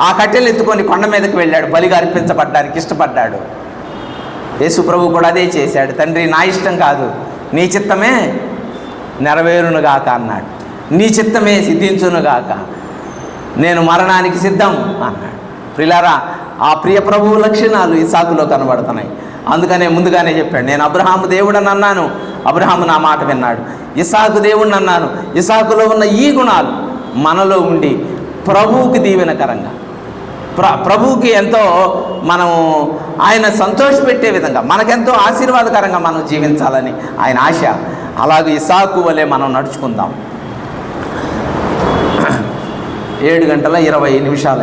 ఆ కట్టెలు ఎత్తుకొని కొండ మీదకి వెళ్ళాడు, బలిగా అర్పించబడ్డానికి ఇష్టపడ్డాడు. యేసు ప్రభు కూడా అదే చేశాడు. తండ్రి, నా ఇష్టం కాదు, నీ చిత్తమే నెరవేరునుగాక అన్నాడు. నీ చిత్తమే సిద్ధించునుగాక, నేను మరణానికి సిద్ధం అన్నాడు. ప్రియులారా, ఆ ప్రియ ప్రభువు లక్షణాలు ఇస్సాకులో కనబడుతున్నాయి. అందుకనే ముందుగానే చెప్పాడు, నేను అబ్రహాము దేవుడని అన్నాను, అబ్రహాము నా మాట విన్నాడు. ఇస్సాకు దేవుడిని అన్నాను. ఇస్సాకులో ఉన్న ఈ గుణాలు మనలో ఉండి ప్రభువుకి దీవెనకరంగా, ప్రభువుకి ఎంతో మనం ఆయన సంతోషపెట్టే విధంగా, మనకెంతో ఆశీర్వాదకరంగా మనం జీవించాలని ఆయన ఆశ. అలాగే ఇస్సాకు వలె మనం నడుచుకుందాం. 7:20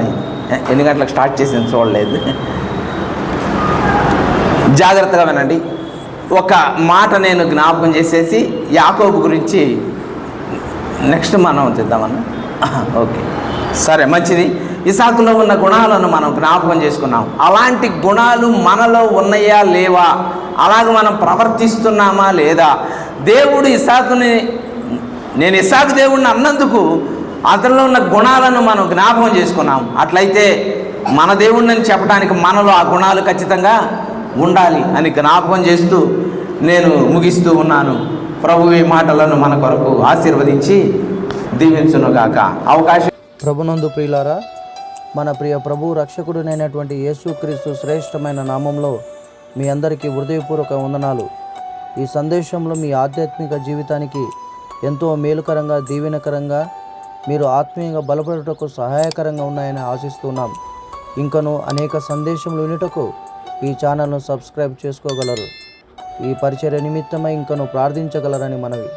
అయింది. ఎన్ని గంటలకు స్టార్ట్ చేసింది చూడలేదు. జాగ్రత్తగా వినండి. ఒక మాట నేను జ్ఞాపకం చేసేసి యాకోబు గురించి నెక్స్ట్ మనం చేద్దామన్నా. ఓకే, సరే, మంచిది. ఇస్సాకులో ఉన్న గుణాలను మనం జ్ఞాపకం చేసుకున్నాం. అలాంటి గుణాలు మనలో ఉన్నాయా లేవా, అలాగ మనం ప్రవర్తిస్తున్నామా లేదా? దేవుడు ఇస్సాకుని, నేను ఇస్సాకు దేవుడిని అన్నందుకు అతనిలో ఉన్న గుణాలను మనం జ్ఞాపకం చేసుకున్నాం. అట్లయితే మన దేవుడిని చెప్పడానికి మనలో ఆ గుణాలు ఖచ్చితంగా ఉండాలి అని జ్ఞాపకం చేస్తూ నేను ముగిస్తూ ఉన్నాను. ప్రభు ఈ మాటలను మన కొరకు ఆశీర్వదించి దీవించునుగాక. అవకాశం. ప్రభునందు ప్రియులారా, మన ప్రియ ప్రభు రక్షకుడునైనటువంటి యేసుక్రీస్తు శ్రేష్టమైన నామంలో మీ అందరికీ హృదయపూర్వక వందనాలు. ఈ సందేశంలో మీ ఆధ్యాత్మిక జీవితానికి ఎంతో మేలుకరంగా, దీవెనకరంగా, మీరు ఆత్మీయంగా బలపడుటకు సహాయకరంగా ఉన్నాయని ఆశిస్తున్నాం. ఇంకను అనేక సందేశములు వినుటకు ఈ ఛానల్ను సబ్స్క్రైబ్ చేసుకోగలరు. ఈ పరిచర్య నిమిత్తమై ఇంకను ప్రార్థించగలరని మనవి.